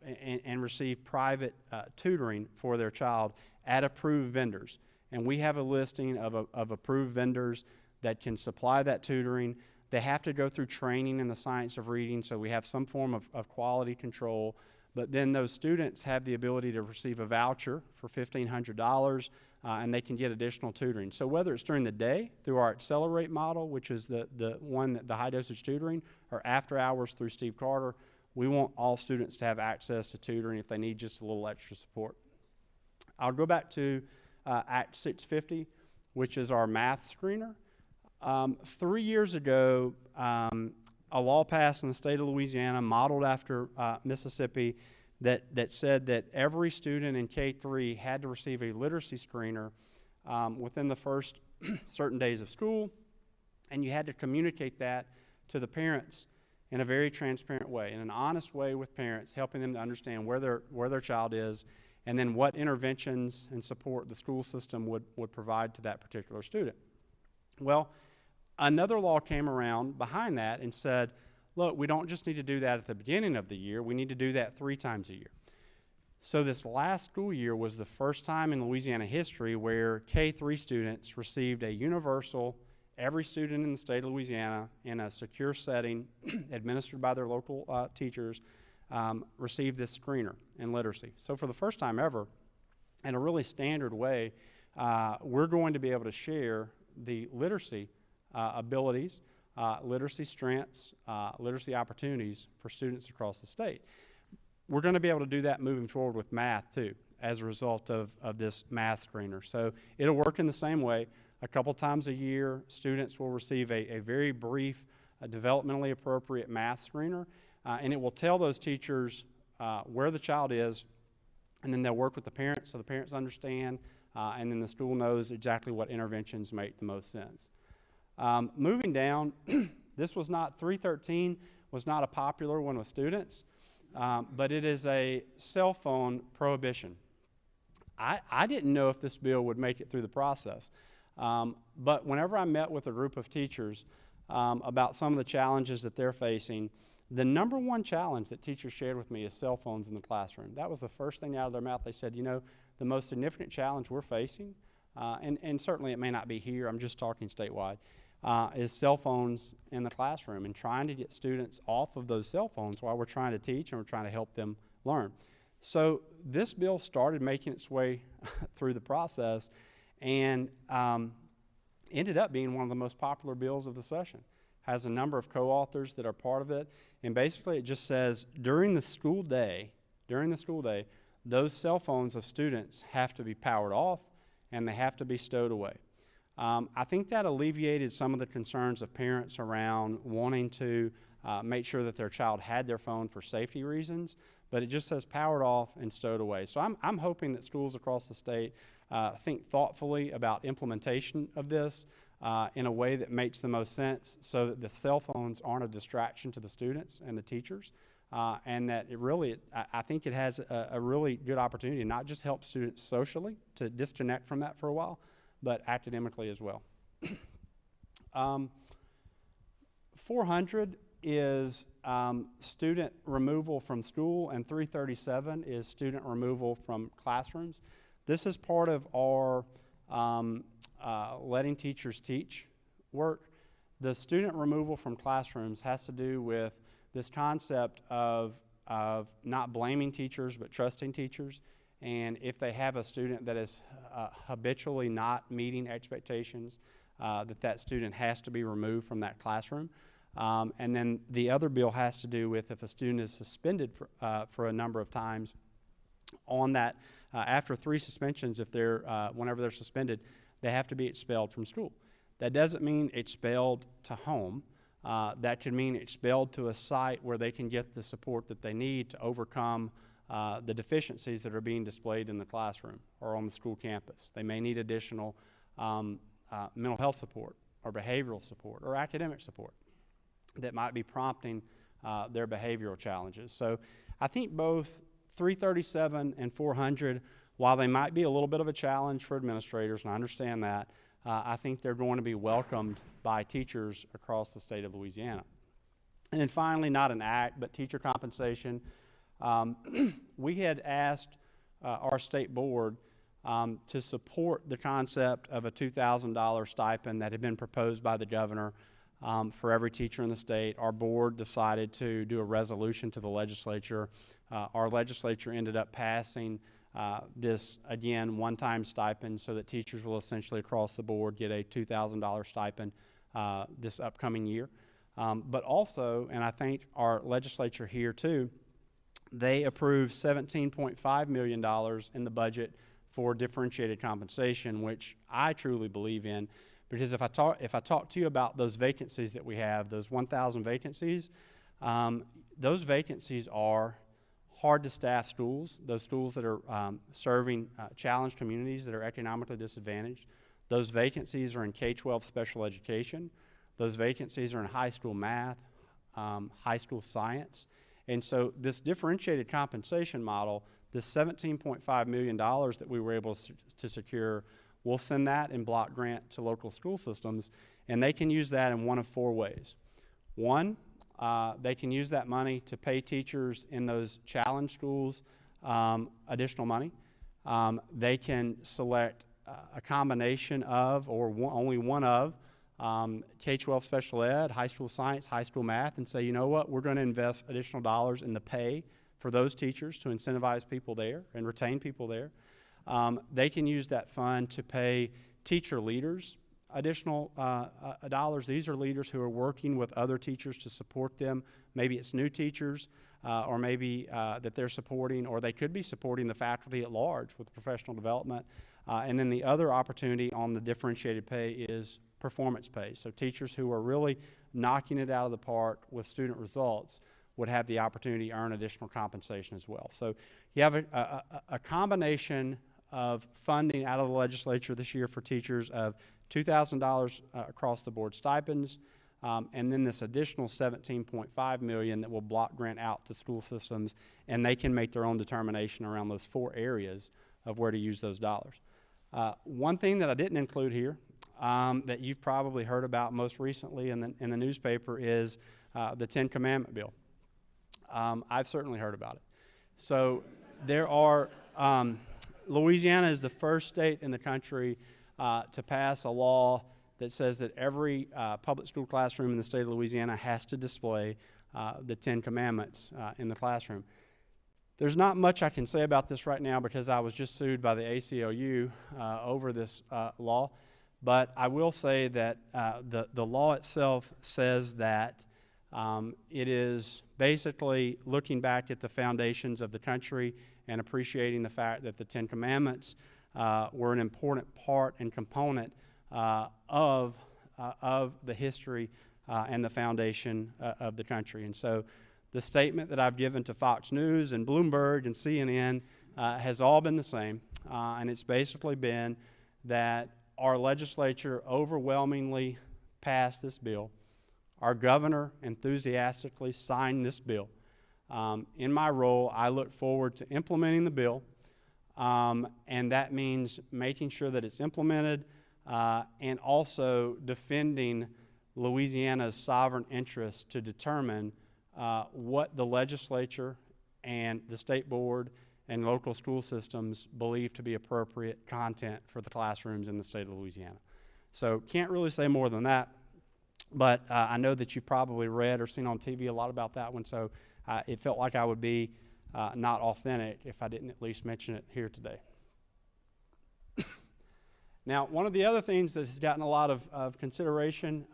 and receive private tutoring for their child at approved vendors. And we have a listing of approved vendors that can supply that tutoring. They have to go through training in the science of reading, so we have some form of quality control. But then those students have the ability to receive a voucher for $1,500, and they can get additional tutoring. So whether it's during the day through our Accelerate model, which is the high dosage tutoring, or after hours through Steve Carter, we want all students to have access to tutoring if they need just a little extra support. I'll go back to Act 650, which is our math screener. 3 years ago, a law passed in the state of Louisiana, modeled after Mississippi, that said that every student in K-3 had to receive a literacy screener within the first certain days of school, and you had to communicate that to the parents in a very transparent way, in an honest way with parents, helping them to understand where their child is, and then what interventions and support the school system would provide to that particular student. Well, another law came around behind that and said, look, we don't just need to do that at the beginning of the year, we need to do that 3 times a year. So this last school year was the first time in Louisiana history where K-3 students received a universal, every student in the state of Louisiana in a secure setting administered by their local teachers received this screener in literacy. So for the first time ever, in a really standard way, we're going to be able to share the literacy abilities, literacy strengths, literacy opportunities for students across the state. We're going to be able to do that moving forward with math too, as a result of this math screener. So it'll work in the same way. A couple times a year, students will receive a very brief, developmentally appropriate math screener, and it will tell those teachers where the child is, and then they'll work with the parents so the parents understand, and then the school knows exactly what interventions make the most sense. Moving down, this was not, 313 was not a popular one with students, but it is a cell phone prohibition. I didn't know if this bill would make it through the process, but whenever I met with a group of teachers about some of the challenges that they're facing, the #1 challenge that teachers shared with me is cell phones in the classroom. That was the first thing out of their mouth. They said, you know, the most significant challenge we're facing, and certainly it may not be here, I'm just talking statewide, is cell phones in the classroom and trying to get students off of those cell phones while we're trying to teach and we're trying to help them learn. So this bill started making its way through the process and ended up being one of the most popular bills of the session. Has a number of co-authors that are part of it, and basically it just says during the school day, those cell phones of students have to be powered off and they have to be stowed away. I think that alleviated some of the concerns of parents around wanting to make sure that their child had their phone for safety reasons, but it just says powered off and stowed away. So I'm hoping that schools across the state think thoughtfully about implementation of this in a way that makes the most sense so that the cell phones aren't a distraction to the students and the teachers, and that it really, I think it has a really good opportunity to not just help students socially to disconnect from that for a while, but academically as well. 400 is student removal from school, and 337 is student removal from classrooms. This is part of our letting teachers teach work. The student removal from classrooms has to do with this concept of not blaming teachers but trusting teachers. And if they have a student that is habitually not meeting expectations, that student has to be removed from that classroom. And then the other bill has to do with if a student is suspended for a number of times on that, after 3 suspensions, if they're, whenever they're suspended, they have to be expelled from school. That doesn't mean expelled to home. That could mean expelled to a site where they can get the support that they need to overcome the deficiencies that are being displayed in the classroom or on the school campus. They may need additional mental health support or behavioral support or academic support that might be prompting their behavioral challenges. So I think both 337 and 400, while they might be a little bit of a challenge for administrators, and I understand that, I think they're going to be welcomed by teachers across the state of Louisiana. And then finally, not an act, but teacher compensation. We had asked our state board to support the concept of a $2,000 stipend that had been proposed by the governor for every teacher in the state. Our board decided to do a resolution to the legislature. Our legislature ended up passing this, again, one-time stipend so that teachers will essentially across the board get a $2,000 stipend this upcoming year. But also, and I think our legislature here too, they approved $17.5 million in the budget for differentiated compensation, which I truly believe in, because if I talk to you about those vacancies that we have, those 1,000 vacancies, those vacancies are hard to staff schools, those schools that are serving challenged communities that are economically disadvantaged. Those vacancies are in K-12 special education. Those vacancies are in high school math, high school science. And so this differentiated compensation model, this $17.5 million that we were able to secure, we'll send that in block grant to local school systems, and they can use that in one of four ways. One, they can use that money to pay teachers in those challenge schools additional money. They can select a combination of, or only one of, K-12 special ed, high school science, high school math, and say, you know what, we're going to invest additional dollars in the pay for those teachers to incentivize people there and retain people there. They can use that fund to pay teacher leaders additional dollars. These are leaders who are working with other teachers to support them. Maybe it's new teachers, or maybe that they're supporting, or they could be supporting the faculty at large with professional development. And then the other opportunity on the differentiated pay is performance pay. So teachers who are really knocking it out of the park with student results would have the opportunity to earn additional compensation as well. So you have a combination of funding out of the legislature this year for teachers of $2,000 across the board stipends, and then this additional $17.5 million that will block grant out to school systems, and they can make their own determination around those four areas of where to use those dollars. One thing that I didn't include here that you've probably heard about most recently in the newspaper is the 10 Commandment bill. I've certainly heard about it. So there are, Louisiana is the first state in the country to pass a law that says that every public school classroom in the state of Louisiana has to display the 10 Commandments in the classroom. There's not much I can say about this right now because I was just sued by the ACLU over this law, but I will say that the law itself says that it is basically looking back at the foundations of the country and appreciating the fact that the 10 Commandments were an important part and component of the history and the foundation of the country. And so the statement that I've given to Fox News and Bloomberg and CNN has all been the same, and it's basically been that our legislature overwhelmingly passed this bill. Our governor enthusiastically signed this bill. In my role, I look forward to implementing the bill, and that means making sure that it's implemented and also defending Louisiana's sovereign interest to determine what the legislature and the state board and local school systems believe to be appropriate content for the classrooms in the state of Louisiana. So can't really say more than that, but I know that you've probably read or seen on TV a lot about that one, so it felt like I would be not authentic if I didn't at least mention it here today. Now, one of the other things that has gotten a lot of consideration,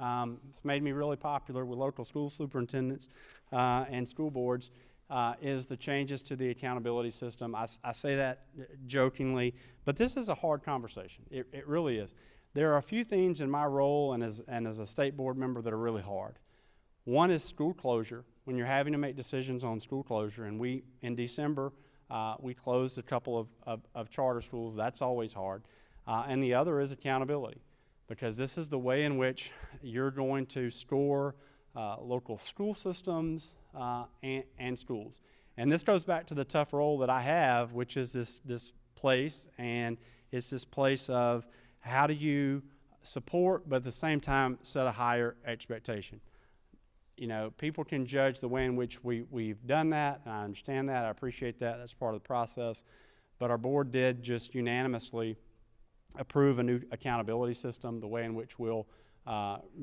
it's made me really popular with local school superintendents and school boards, is the changes to the accountability system. I say that jokingly, but this is a hard conversation. It really is. There are a few things in my role and as a state board member that are really hard. One is school closure, when you're having to make decisions on school closure. And in December, we closed a couple of charter schools. That's always hard. And the other is accountability, because this is the way in which you're going to score local school systems and schools. And this goes back to the tough role that I have, which is this place, and it's this place of how do you support, but at the same time set a higher expectation. You know, people can judge the way in which we've done that, and I understand that, I appreciate that, that's part of the process. but our board did just unanimously approve a new accountability system, the way in which we'll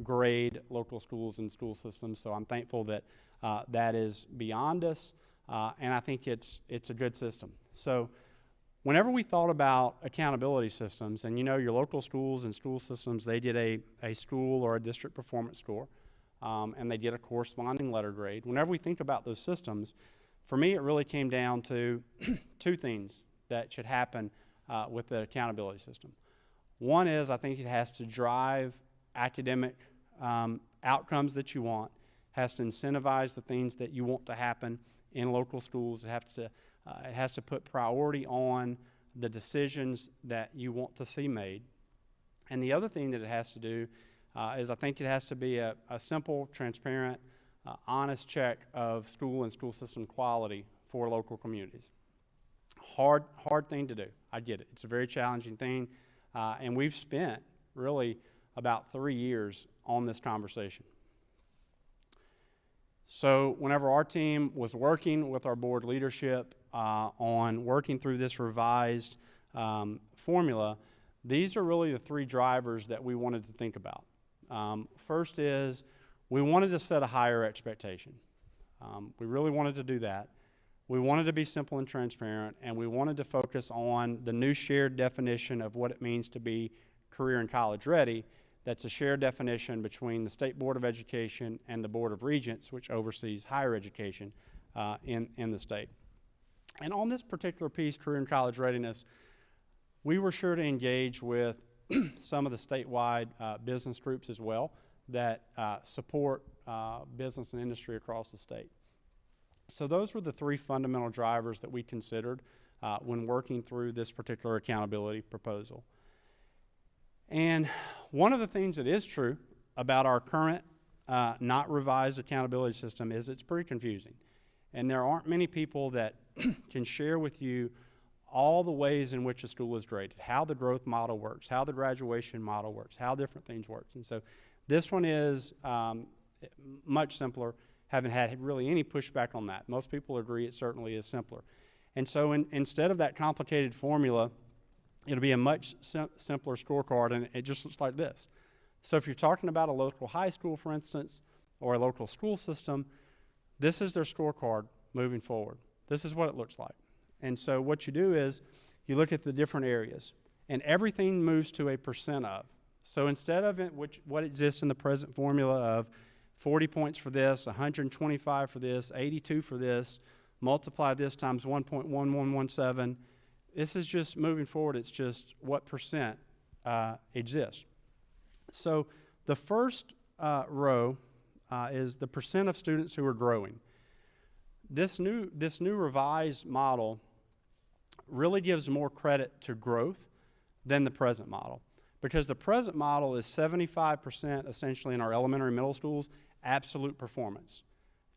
grade local schools and school systems. So I'm thankful that that is beyond us, and I think it's a good system. So whenever we thought about accountability systems, and you know, your local schools and school systems, they did a school or a district performance score, and they did a corresponding letter grade. Whenever we think about those systems, for me, it really came down to two things that should happen with the accountability system. One is, I think it has to drive academic outcomes that you want, has to incentivize the things that you want to happen in local schools. It has to put priority on the decisions that you want to see made. And the other thing that it has to do is, I think it has to be a simple, transparent, honest check of school and school system quality for local communities. Hard thing to do. I get it. It's a very challenging thing, and we've spent really about 3 years on this conversation. So whenever our team was working with our board leadership on working through this revised formula, these are really the three drivers that we wanted to think about. First is, we wanted to set a higher expectation. We really wanted to do that. We wanted to be simple and transparent, and we wanted to focus on the new shared definition of what it means to be career and college ready. That's a shared definition between the State Board of Education and the Board of Regents, which oversees higher education in the state. And on this particular piece, career and college readiness, we were sure to engage with some of the statewide business groups as well that support business and industry across the state. So those were the three fundamental drivers that we considered when working through this particular accountability proposal. And one of the things that is true about our current not revised accountability system is it's pretty confusing. And there aren't many people that can share with you all the ways in which a school is graded, how the growth model works, how the graduation model works, how different things work. And so this one is much simpler. Haven't had really any pushback on that. Most people agree it certainly is simpler. And so instead of that complicated formula, it'll be a much simpler scorecard, and it just looks like this. So if you're talking about a local high school, for instance, or a local school system, this is their scorecard moving forward. This is what it looks like. And so what you do is you look at the different areas, and everything moves to a percent of. So instead of what exists in the present formula of 40 points for this, 125 for this, 82 for this, multiply this times 1.1117, this is just moving forward, it's just what percent exists. So the first row is the percent of students who are growing. This new revised model really gives more credit to growth than the present model, because the present model is 75% essentially in our elementary and middle schools, absolute performance.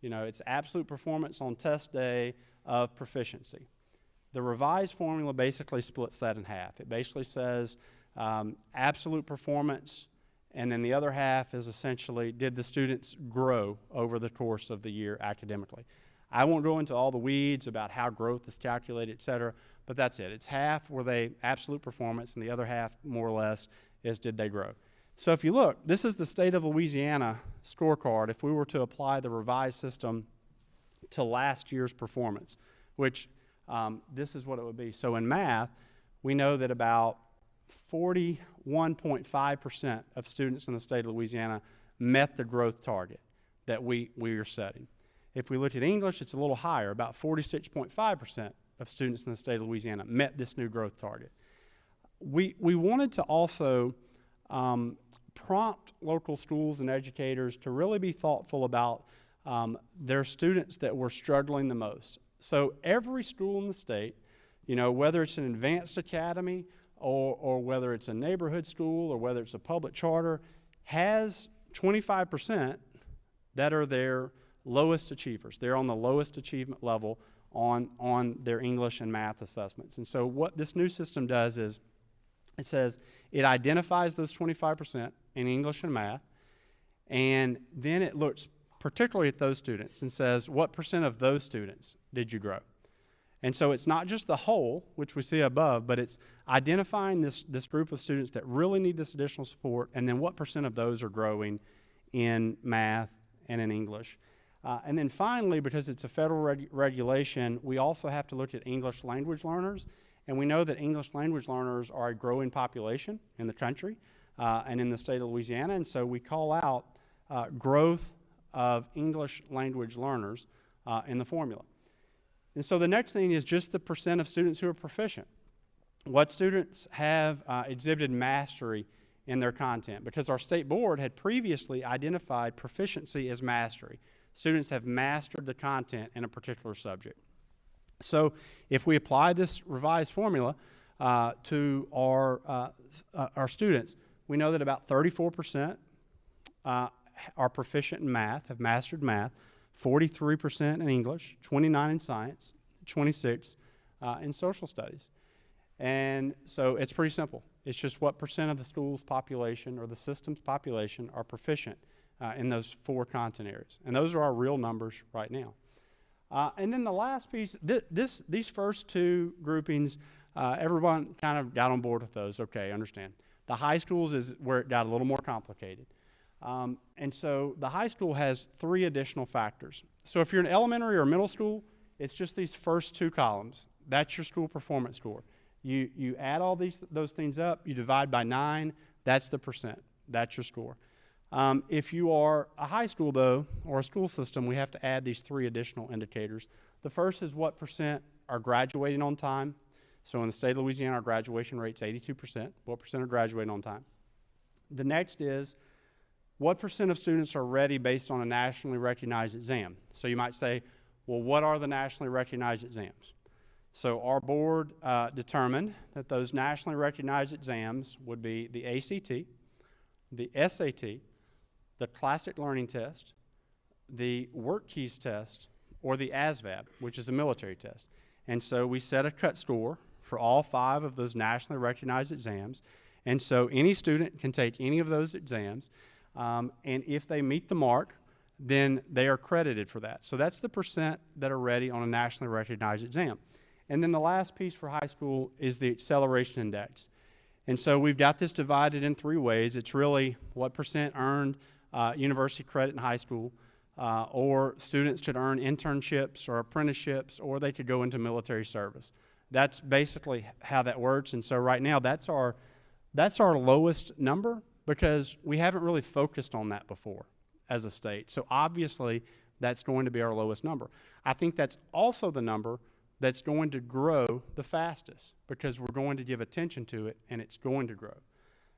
You know, it's absolute performance on test day of proficiency. The revised formula basically splits that in half. It basically says absolute performance, and then the other half is essentially, did the students grow over the course of the year academically? I won't go into all the weeds about how growth is calculated, et cetera, but that's it. It's half were they absolute performance, and the other half, more or less, is did they grow? So if you look, this is the state of Louisiana scorecard if we were to apply the revised system to last year's performance, which this is what it would be. So in math, we know that about 41.5% of students in the state of Louisiana met the growth target that we are setting. If we look at English, it's a little higher. About 46.5% of students in the state of Louisiana met this new growth target. We wanted to also prompt local schools and educators to really be thoughtful about their students that were struggling the most. So every school in the state, you know, whether it's an advanced academy or whether it's a neighborhood school or whether it's a public charter, has 25% that are their lowest achievers. They're on the lowest achievement level on their English and math assessments. And so what this new system does is it says it identifies those 25% in English and math, and then it looks particularly at those students and says, what percent of those students did you grow? And so it's not just the whole, which we see above, but it's identifying this group of students that really need this additional support, and then what % of those are growing in math and in English. And then finally, because it's a federal regulation, we also have to look at English language learners. And we know that English language learners are a growing population in the country and in the state of Louisiana. And so we call out growth of English language learners in the formula. And so the next thing is just the % of students who are proficient. What students have exhibited mastery in their content, because our state board had previously identified proficiency as mastery. Students have mastered the content in a particular subject. So if we apply this revised formula to our students, we know that about 34% are proficient in math, have mastered math, 43% in English, 29% in science, 26% in social studies. And so it's pretty simple. It's just what % of the school's population or the system's population are proficient in those 4 content areas. And those are our real numbers right now. And then the last piece, these first 2 groupings, everyone kind of got on board with those. Okay, understand. The high schools is where it got a little more complicated. And so the high school has 3 additional factors. So if you're in elementary or middle school, it's just these first 2 columns. That's your school performance score. You add all those things up, you divide by 9, that's the %. That's your score. If you are a high school, though, or a school system, we have to add these 3 additional indicators. The first is what % are graduating on time. So in the state of Louisiana, our graduation rate's 82%. What % are graduating on time? The next is what % of students are ready based on a nationally recognized exam. So you might say, well, what are the nationally recognized exams? So our board determined that those nationally recognized exams would be the ACT, the SAT, the Classic Learning Test, the Work Keys Test, or the ASVAB, which is a military test. And so we set a cut score for all 5 of those nationally recognized exams. And so any student can take any of those exams, and if they meet the mark, then they are credited for that. So that's the % that are ready on a nationally recognized exam. And then the last piece for high school is the acceleration index. And so we've got this divided in 3 ways. It's really what % earned university credit in high school, or students could earn internships or apprenticeships, or they could go into military service. That's basically how that works. And so right now, that's our lowest number, because we haven't really focused on that before as a state. So obviously, that's going to be our lowest number. I think that's also the number that's going to grow the fastest, because we're going to give attention to it, and it's going to grow.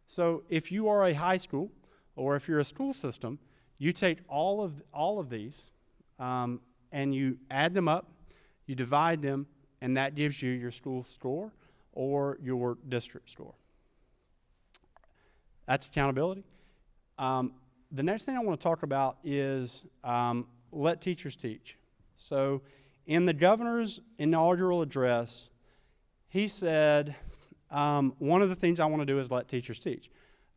So if you are a high school, or if you're a school system, you take all of these, and you add them up, you divide them, and that gives you your school score or your district score. That's accountability. The next thing I want to talk about is let teachers teach. So in the governor's inaugural address, he said, one of the things I want to do is let teachers teach.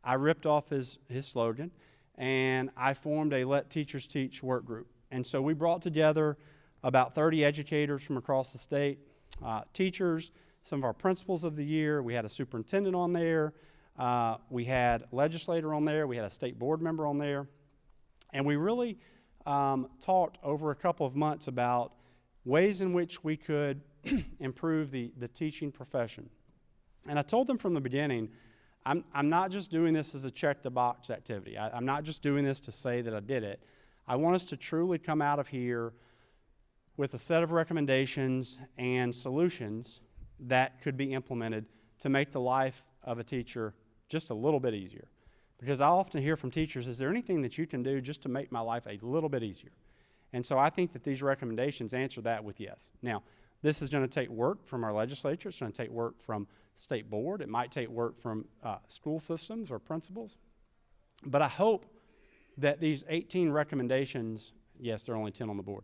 I ripped off his slogan, and I formed a Let Teachers Teach work group. And so we brought together about 30 educators from across the state, teachers, some of our principals of the year. We had a superintendent on there. We had a legislator on there. We had a state board member on there. And we really talked over a couple of months about ways in which we could improve the teaching profession. And I told them from the beginning, I'm not just doing this as a check-the-box activity. I'm not just doing this to say that I did it. I want us to truly come out of here with a set of recommendations and solutions that could be implemented to make the life of a teacher just a little bit easier. Because I often hear from teachers, is there anything that you can do just to make my life a little bit easier? And so I think that these recommendations answer that with yes. Now, this is going to take work from our legislature. It's going to take work from state board. It might take work from school systems or principals. But I hope that these 18 recommendations, yes, there are only 10 on the board,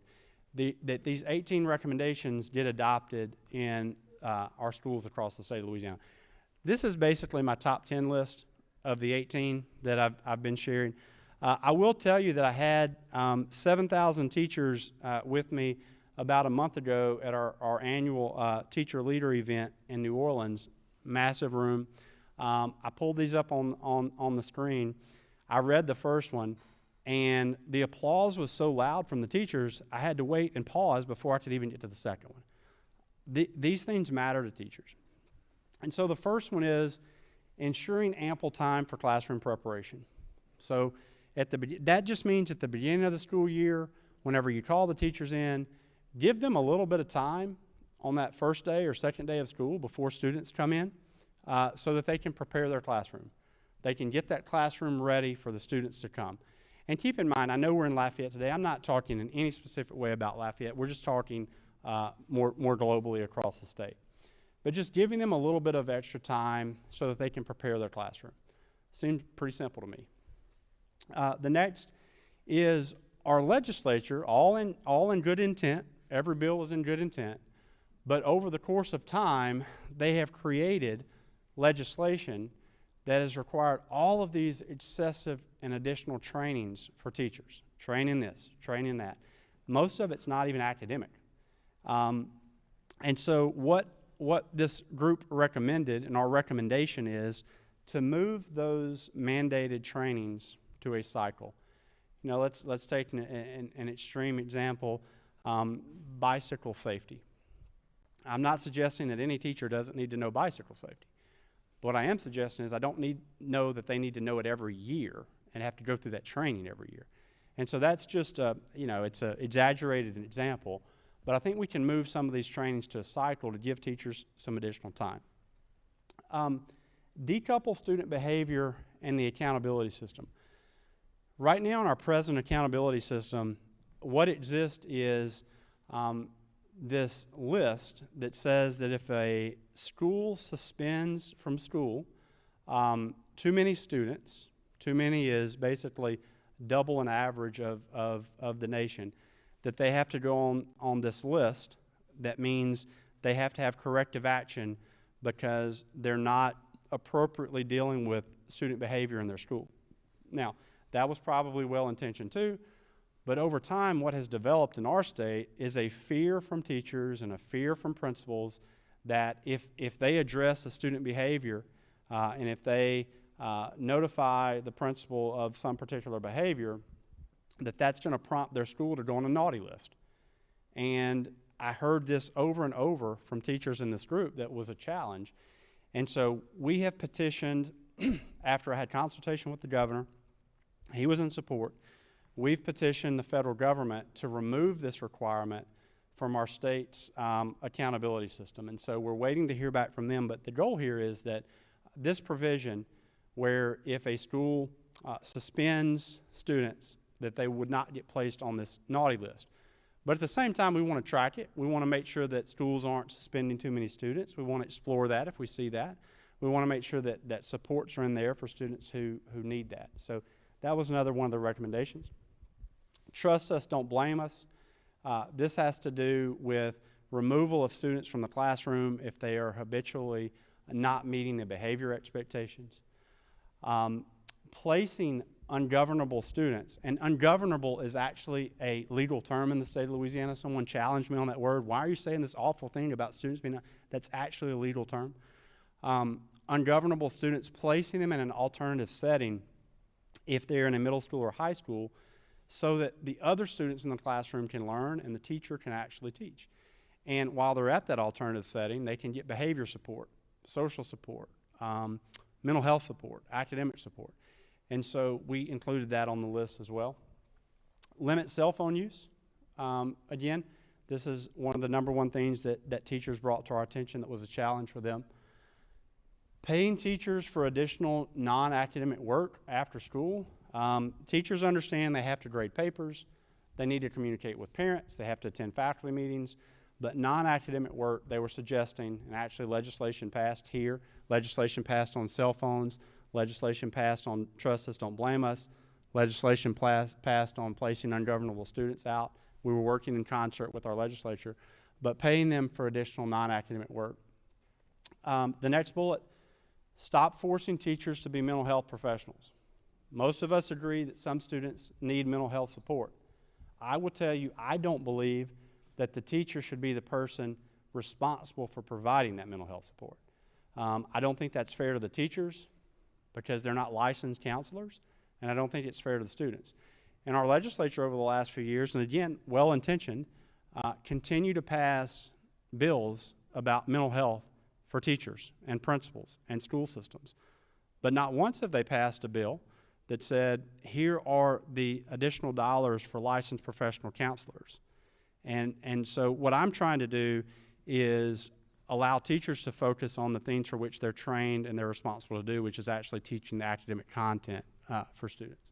that these 18 recommendations get adopted in our schools across the state of Louisiana. This is basically my top 10 list of the 18 that I've been sharing. I will tell you that I had 7,000 teachers with me about a month ago at our annual teacher leader event in New Orleans, massive room. I pulled these up on the screen. I read the first one, and the applause was so loud from the teachers, I had to wait and pause before I could even get to the second one. These things matter to teachers. And so the first one is ensuring ample time for classroom preparation. So that just means at the beginning of the school year, whenever you call the teachers in, give them a little bit of time on that first day or second day of school before students come in so that they can prepare their classroom. They can get that classroom ready for the students to come. And keep in mind, I know we're in Lafayette today. I'm not talking in any specific way about Lafayette. We're just talking more globally across the state. But just giving them a little bit of extra time so that they can prepare their classroom. Seems pretty simple to me. The next is our legislature, all in good intent. Every bill was in good intent. But over the course of time, they have created legislation that has required all of these excessive and additional trainings for teachers. Training this, training that. Most of it's not even academic. And so what this group recommended, and our recommendation is, to move those mandated trainings to a cycle. You know, let's take an extreme example, bicycle safety. I'm not suggesting that any teacher doesn't need to know bicycle safety. What I am suggesting is I don't know that they need to know it every year and have to go through that training every year. And so that's just it's an exaggerated example, but I think we can move some of these trainings to a cycle to give teachers some additional time. Decouple student behavior and the accountability system. Right now in our present accountability system, what exists is this list that says that if a school suspends from school too many students, too many is basically double an average of the nation, that they have to go on this list. That means they have to have corrective action because they're not appropriately dealing with student behavior in their school. Now, that was probably well-intentioned too, but over time what has developed in our state is a fear from teachers and a fear from principals that if they address the student behavior and if they notify the principal of some particular behavior, that's going to prompt their school to go on a naughty list. And I heard this over and over from teachers in this group that was a challenge. And so we have petitioned, after I had consultation with the governor, he was in support, we've petitioned the federal government to remove this requirement from our state's accountability system. And so we're waiting to hear back from them, but the goal here is that this provision where if a school suspends students, that they would not get placed on this naughty list. But at the same time, we want to track it. We want to make sure that schools aren't suspending too many students. We want to explore that if we see that. We want to make sure that supports are in there for students who need that. So that was another one of the recommendations. Trust us, don't blame us. This has to do with removal of students from the classroom if they are habitually not meeting the behavior expectations. Placing ungovernable students, and ungovernable is actually a legal term in the state of Louisiana. Someone challenged me on that word. Why are you saying this awful thing about students being, that's actually a legal term. Ungovernable students, placing them in an alternative setting if they're in a middle school or high school so that the other students in the classroom can learn and the teacher can actually teach. And while they're at that alternative setting, they can get behavior support, social support, mental health support, academic support. And so we included that on the list as well. Limit cell phone use. Again, this is one of the #1 things that teachers brought to our attention that was a challenge for them. Paying teachers for additional non-academic work after school. Teachers understand they have to grade papers, they need to communicate with parents, they have to attend faculty meetings, but non-academic work they were suggesting, and actually legislation passed here, legislation passed on cell phones, legislation passed on trust us, don't blame us, legislation passed on placing ungovernable students out. We were working in concert with our legislature, but paying them for additional non-academic work. The next bullet, stop forcing teachers to be mental health professionals. Most of us agree that some students need mental health support. I will tell you, I don't believe that the teacher should be the person responsible for providing that mental health support. I don't think that's fair to the teachers because they're not licensed counselors, and I don't think it's fair to the students. And our legislature over the last few years, and again, well-intentioned, continue to pass bills about mental health for teachers and principals and school systems. But not once have they passed a bill that said, here are the additional dollars for licensed professional counselors. And so what I'm trying to do is allow teachers to focus on the things for which they're trained and they're responsible to do, which is actually teaching the academic content for students.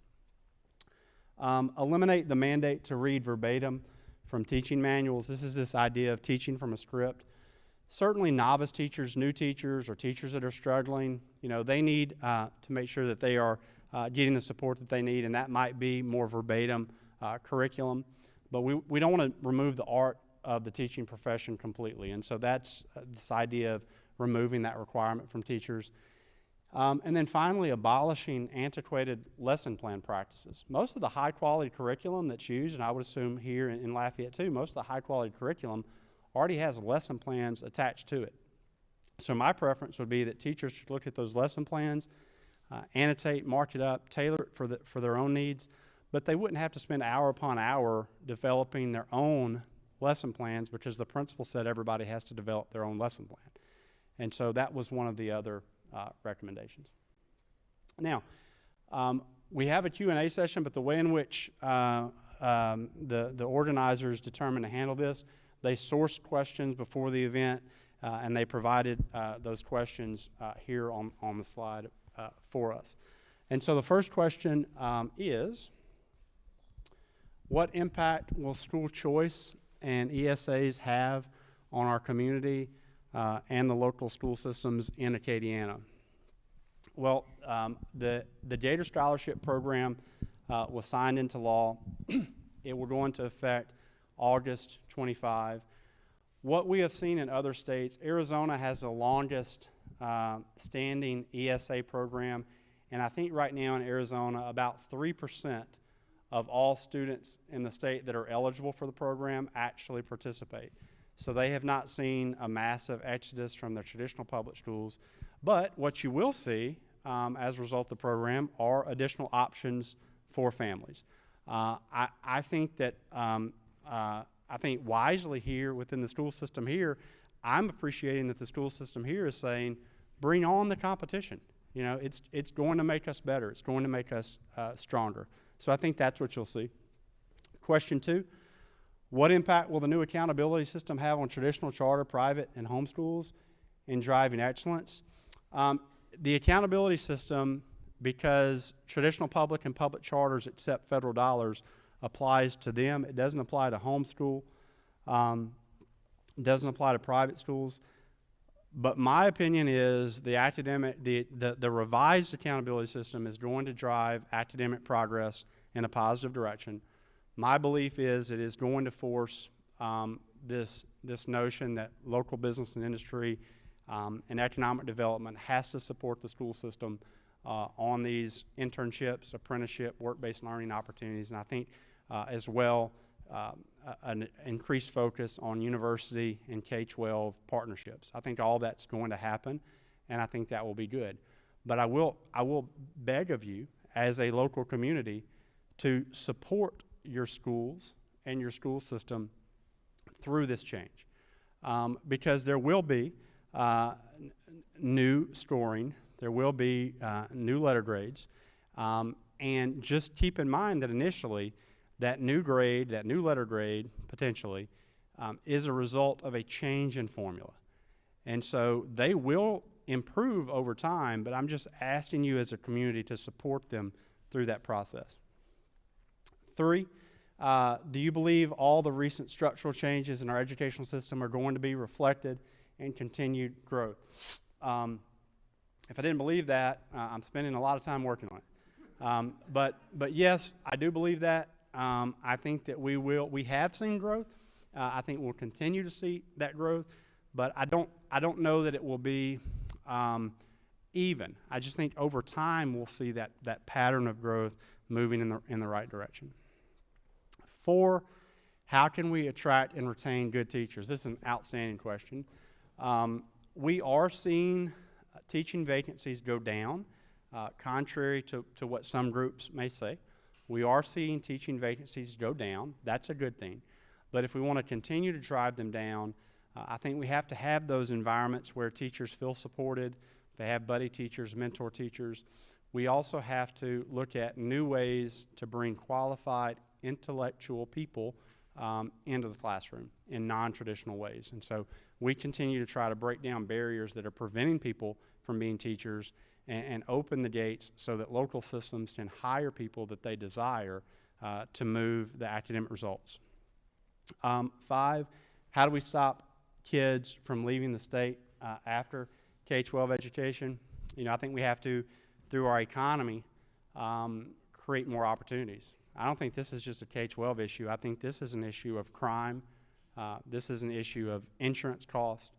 Eliminate the mandate to read verbatim from teaching manuals. This is this idea of teaching from a script. Certainly novice teachers, new teachers, or teachers that are struggling, they need to make sure that they are getting the support that they need, and that might be more verbatim curriculum. But we don't want to remove the art of the teaching profession completely, and so that's this idea of removing that requirement from teachers. And then finally, abolishing antiquated lesson plan practices. Most of the high-quality curriculum that's used, and I would assume here in Lafayette too, most of the high-quality curriculum already has lesson plans attached to it. So my preference would be that teachers should look at those lesson plans, annotate, mark it up, tailor it for their own needs, but they wouldn't have to spend hour upon hour developing their own lesson plans because the principal said everybody has to develop their own lesson plan. And so that was one of the other recommendations. Now, we have a Q&A session, but the way in which the organizers determined to handle this, they sourced questions before the event, and they provided those questions here on the slide for us. And so the first question is, what impact will school choice and ESAs have on our community and the local school systems in Acadiana? Well, the Gator Scholarship Program was signed into law. It will go into effect August 25. What we have seen in other states, Arizona has the longest standing ESA program, and I think right now in Arizona about 3% of all students in the state that are eligible for the program actually participate. So they have not seen a massive exodus from their traditional public schools. But what you will see as a result of the program are additional options for families. I think that I think wisely here within the school system here, I'm appreciating that the school system here is saying, bring on the competition. It's going to make us better. It's going to make us stronger. So I think that's what you'll see. Question 2, what impact will the new accountability system have on traditional charter, private, and homeschools in driving excellence? The accountability system, because traditional public and public charters accept federal dollars, applies to them. It doesn't apply to homeschool. It doesn't apply to private schools. But my opinion is the revised accountability system is going to drive academic progress in a positive direction. My belief is it is going to force this notion that local business and industry and economic development has to support the school system on these internships, apprenticeship, work-based learning opportunities, and I think as well an increased focus on university and K-12 partnerships. I think all that's going to happen, and I think that will be good. But I will beg of you as a local community to support your schools and your school system through this change, because there will be new scoring, there will be new letter grades, and just keep in mind that initially that new grade, that new letter grade, potentially, is a result of a change in formula. And so they will improve over time, but I'm just asking you as a community to support them through that process. 3, do you believe all the recent structural changes in our educational system are going to be reflected in continued growth? If I didn't believe that, I'm spending a lot of time working on it. But yes, I do believe that. I think that we have seen growth. I think we'll continue to see that growth, but I don't know that it will be even. I just think over time we'll see that pattern of growth moving in the right direction. 4, How can we attract and retain good teachers? This is an outstanding question. We are seeing teaching vacancies go down, contrary to what some groups may say. We are seeing teaching vacancies go down. That's a good thing. But if we want to continue to drive them down, I think we have to have those environments where teachers feel supported. They have buddy teachers, mentor teachers. We also have to look at new ways to bring qualified, intellectual people into the classroom in non-traditional ways. And so we continue to try to break down barriers that are preventing people from being teachers and open the gates so that local systems can hire people that they desire to move the academic results. 5, how do we stop kids from leaving the state after K-12 education? You know, I think we have to, through our economy, create more opportunities. I don't think this is just a K-12 issue. I think this is an issue of crime. This is an issue of insurance cost.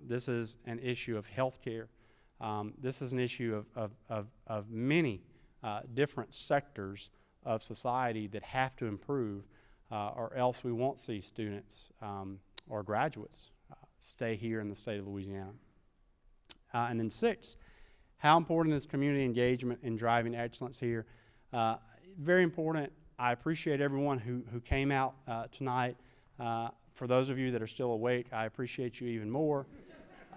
This is an issue of health care. This is an issue of many different sectors of society that have to improve, or else we won't see students or graduates stay here in the state of Louisiana. And then 6, how important is community engagement in driving excellence here? Very important. I appreciate everyone who came out tonight. For those of you that are still awake, I appreciate you even more.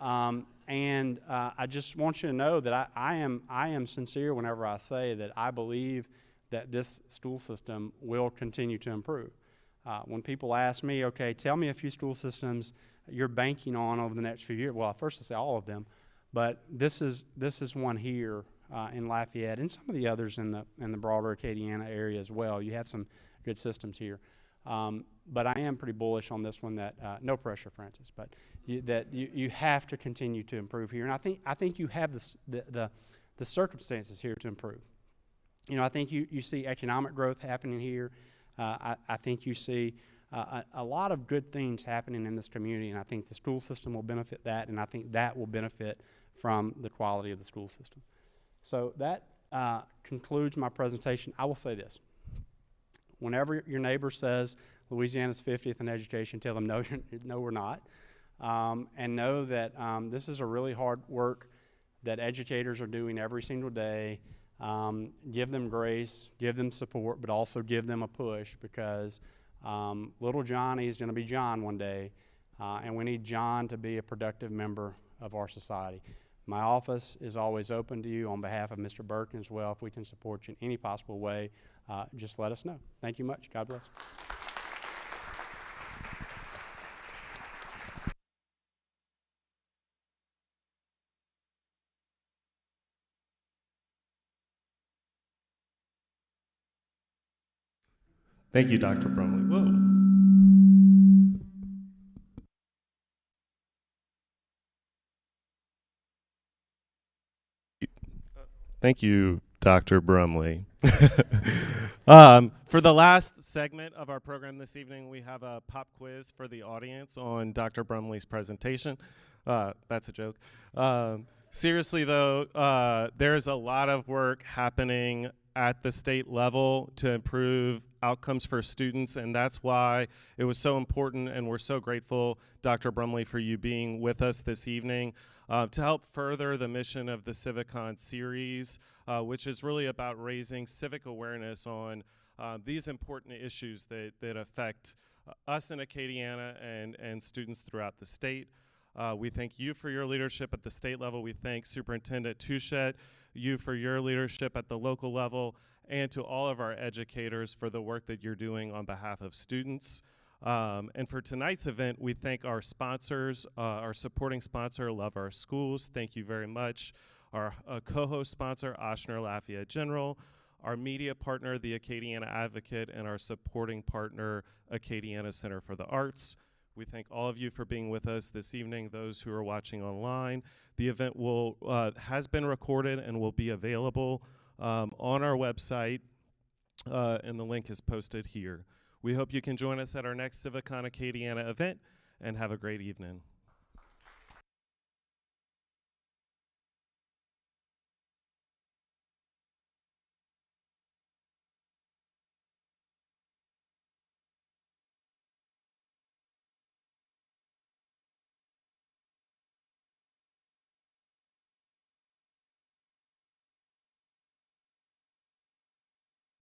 And I just want you to know that I am sincere whenever I say that I believe that this school system will continue to improve. When people ask me, okay, tell me a few school systems you're banking on over the next few years. Well, first I say all of them, but this is one here in Lafayette and some of the others in the broader Acadiana area as well. You have some good systems here. But I am pretty bullish on this one that, no pressure, Francis, but you have to continue to improve here. And I think you have the circumstances here to improve. You know, I think you see economic growth happening here. I think you see a lot of good things happening in this community, and I think the school system will benefit that, and I think that will benefit from the quality of the school system. So that concludes my presentation. I will say this. Whenever your neighbor says Louisiana's 50th in education, tell them no, no, we're not. And know that this is a really hard work that educators are doing every single day. Give them grace, give them support, but also give them a push, because little Johnny is going to be John one day, and we need John to be a productive member of our society. My office is always open to you on behalf of Mr. Birkin as well. If we can support you in any possible way, just let us know. Thank you much. God bless. Thank you, Dr. Brumley. Whoa. Thank you, Dr. Brumley. For the last segment of our program this evening, we have a pop quiz for the audience on Dr. Brumley's presentation. That's a joke. Seriously, though, there's a lot of work happening at the state level to improve outcomes for students, and that's why it was so important, and we're so grateful, Dr. Brumley, for you being with us this evening to help further the mission of the CivicCon series, which is really about raising civic awareness on these important issues that affect us in Acadiana and students throughout the state. We thank you for your leadership at the state level. We thank Superintendent Touchette, you for your leadership at the local level, and to all of our educators for the work that you're doing on behalf of students. And for tonight's event, we thank our sponsors, our supporting sponsor, Love Our Schools. Thank you very much. Our co-host sponsor, Ochsner Lafayette General, our media partner, the Acadiana Advocate, and our supporting partner, Acadiana Center for the Arts. We thank all of you for being with us this evening, those who are watching online. The event has been recorded and will be available on our website, and the link is posted here. We hope you can join us at our next CivicCon Acadiana event, and have a great evening.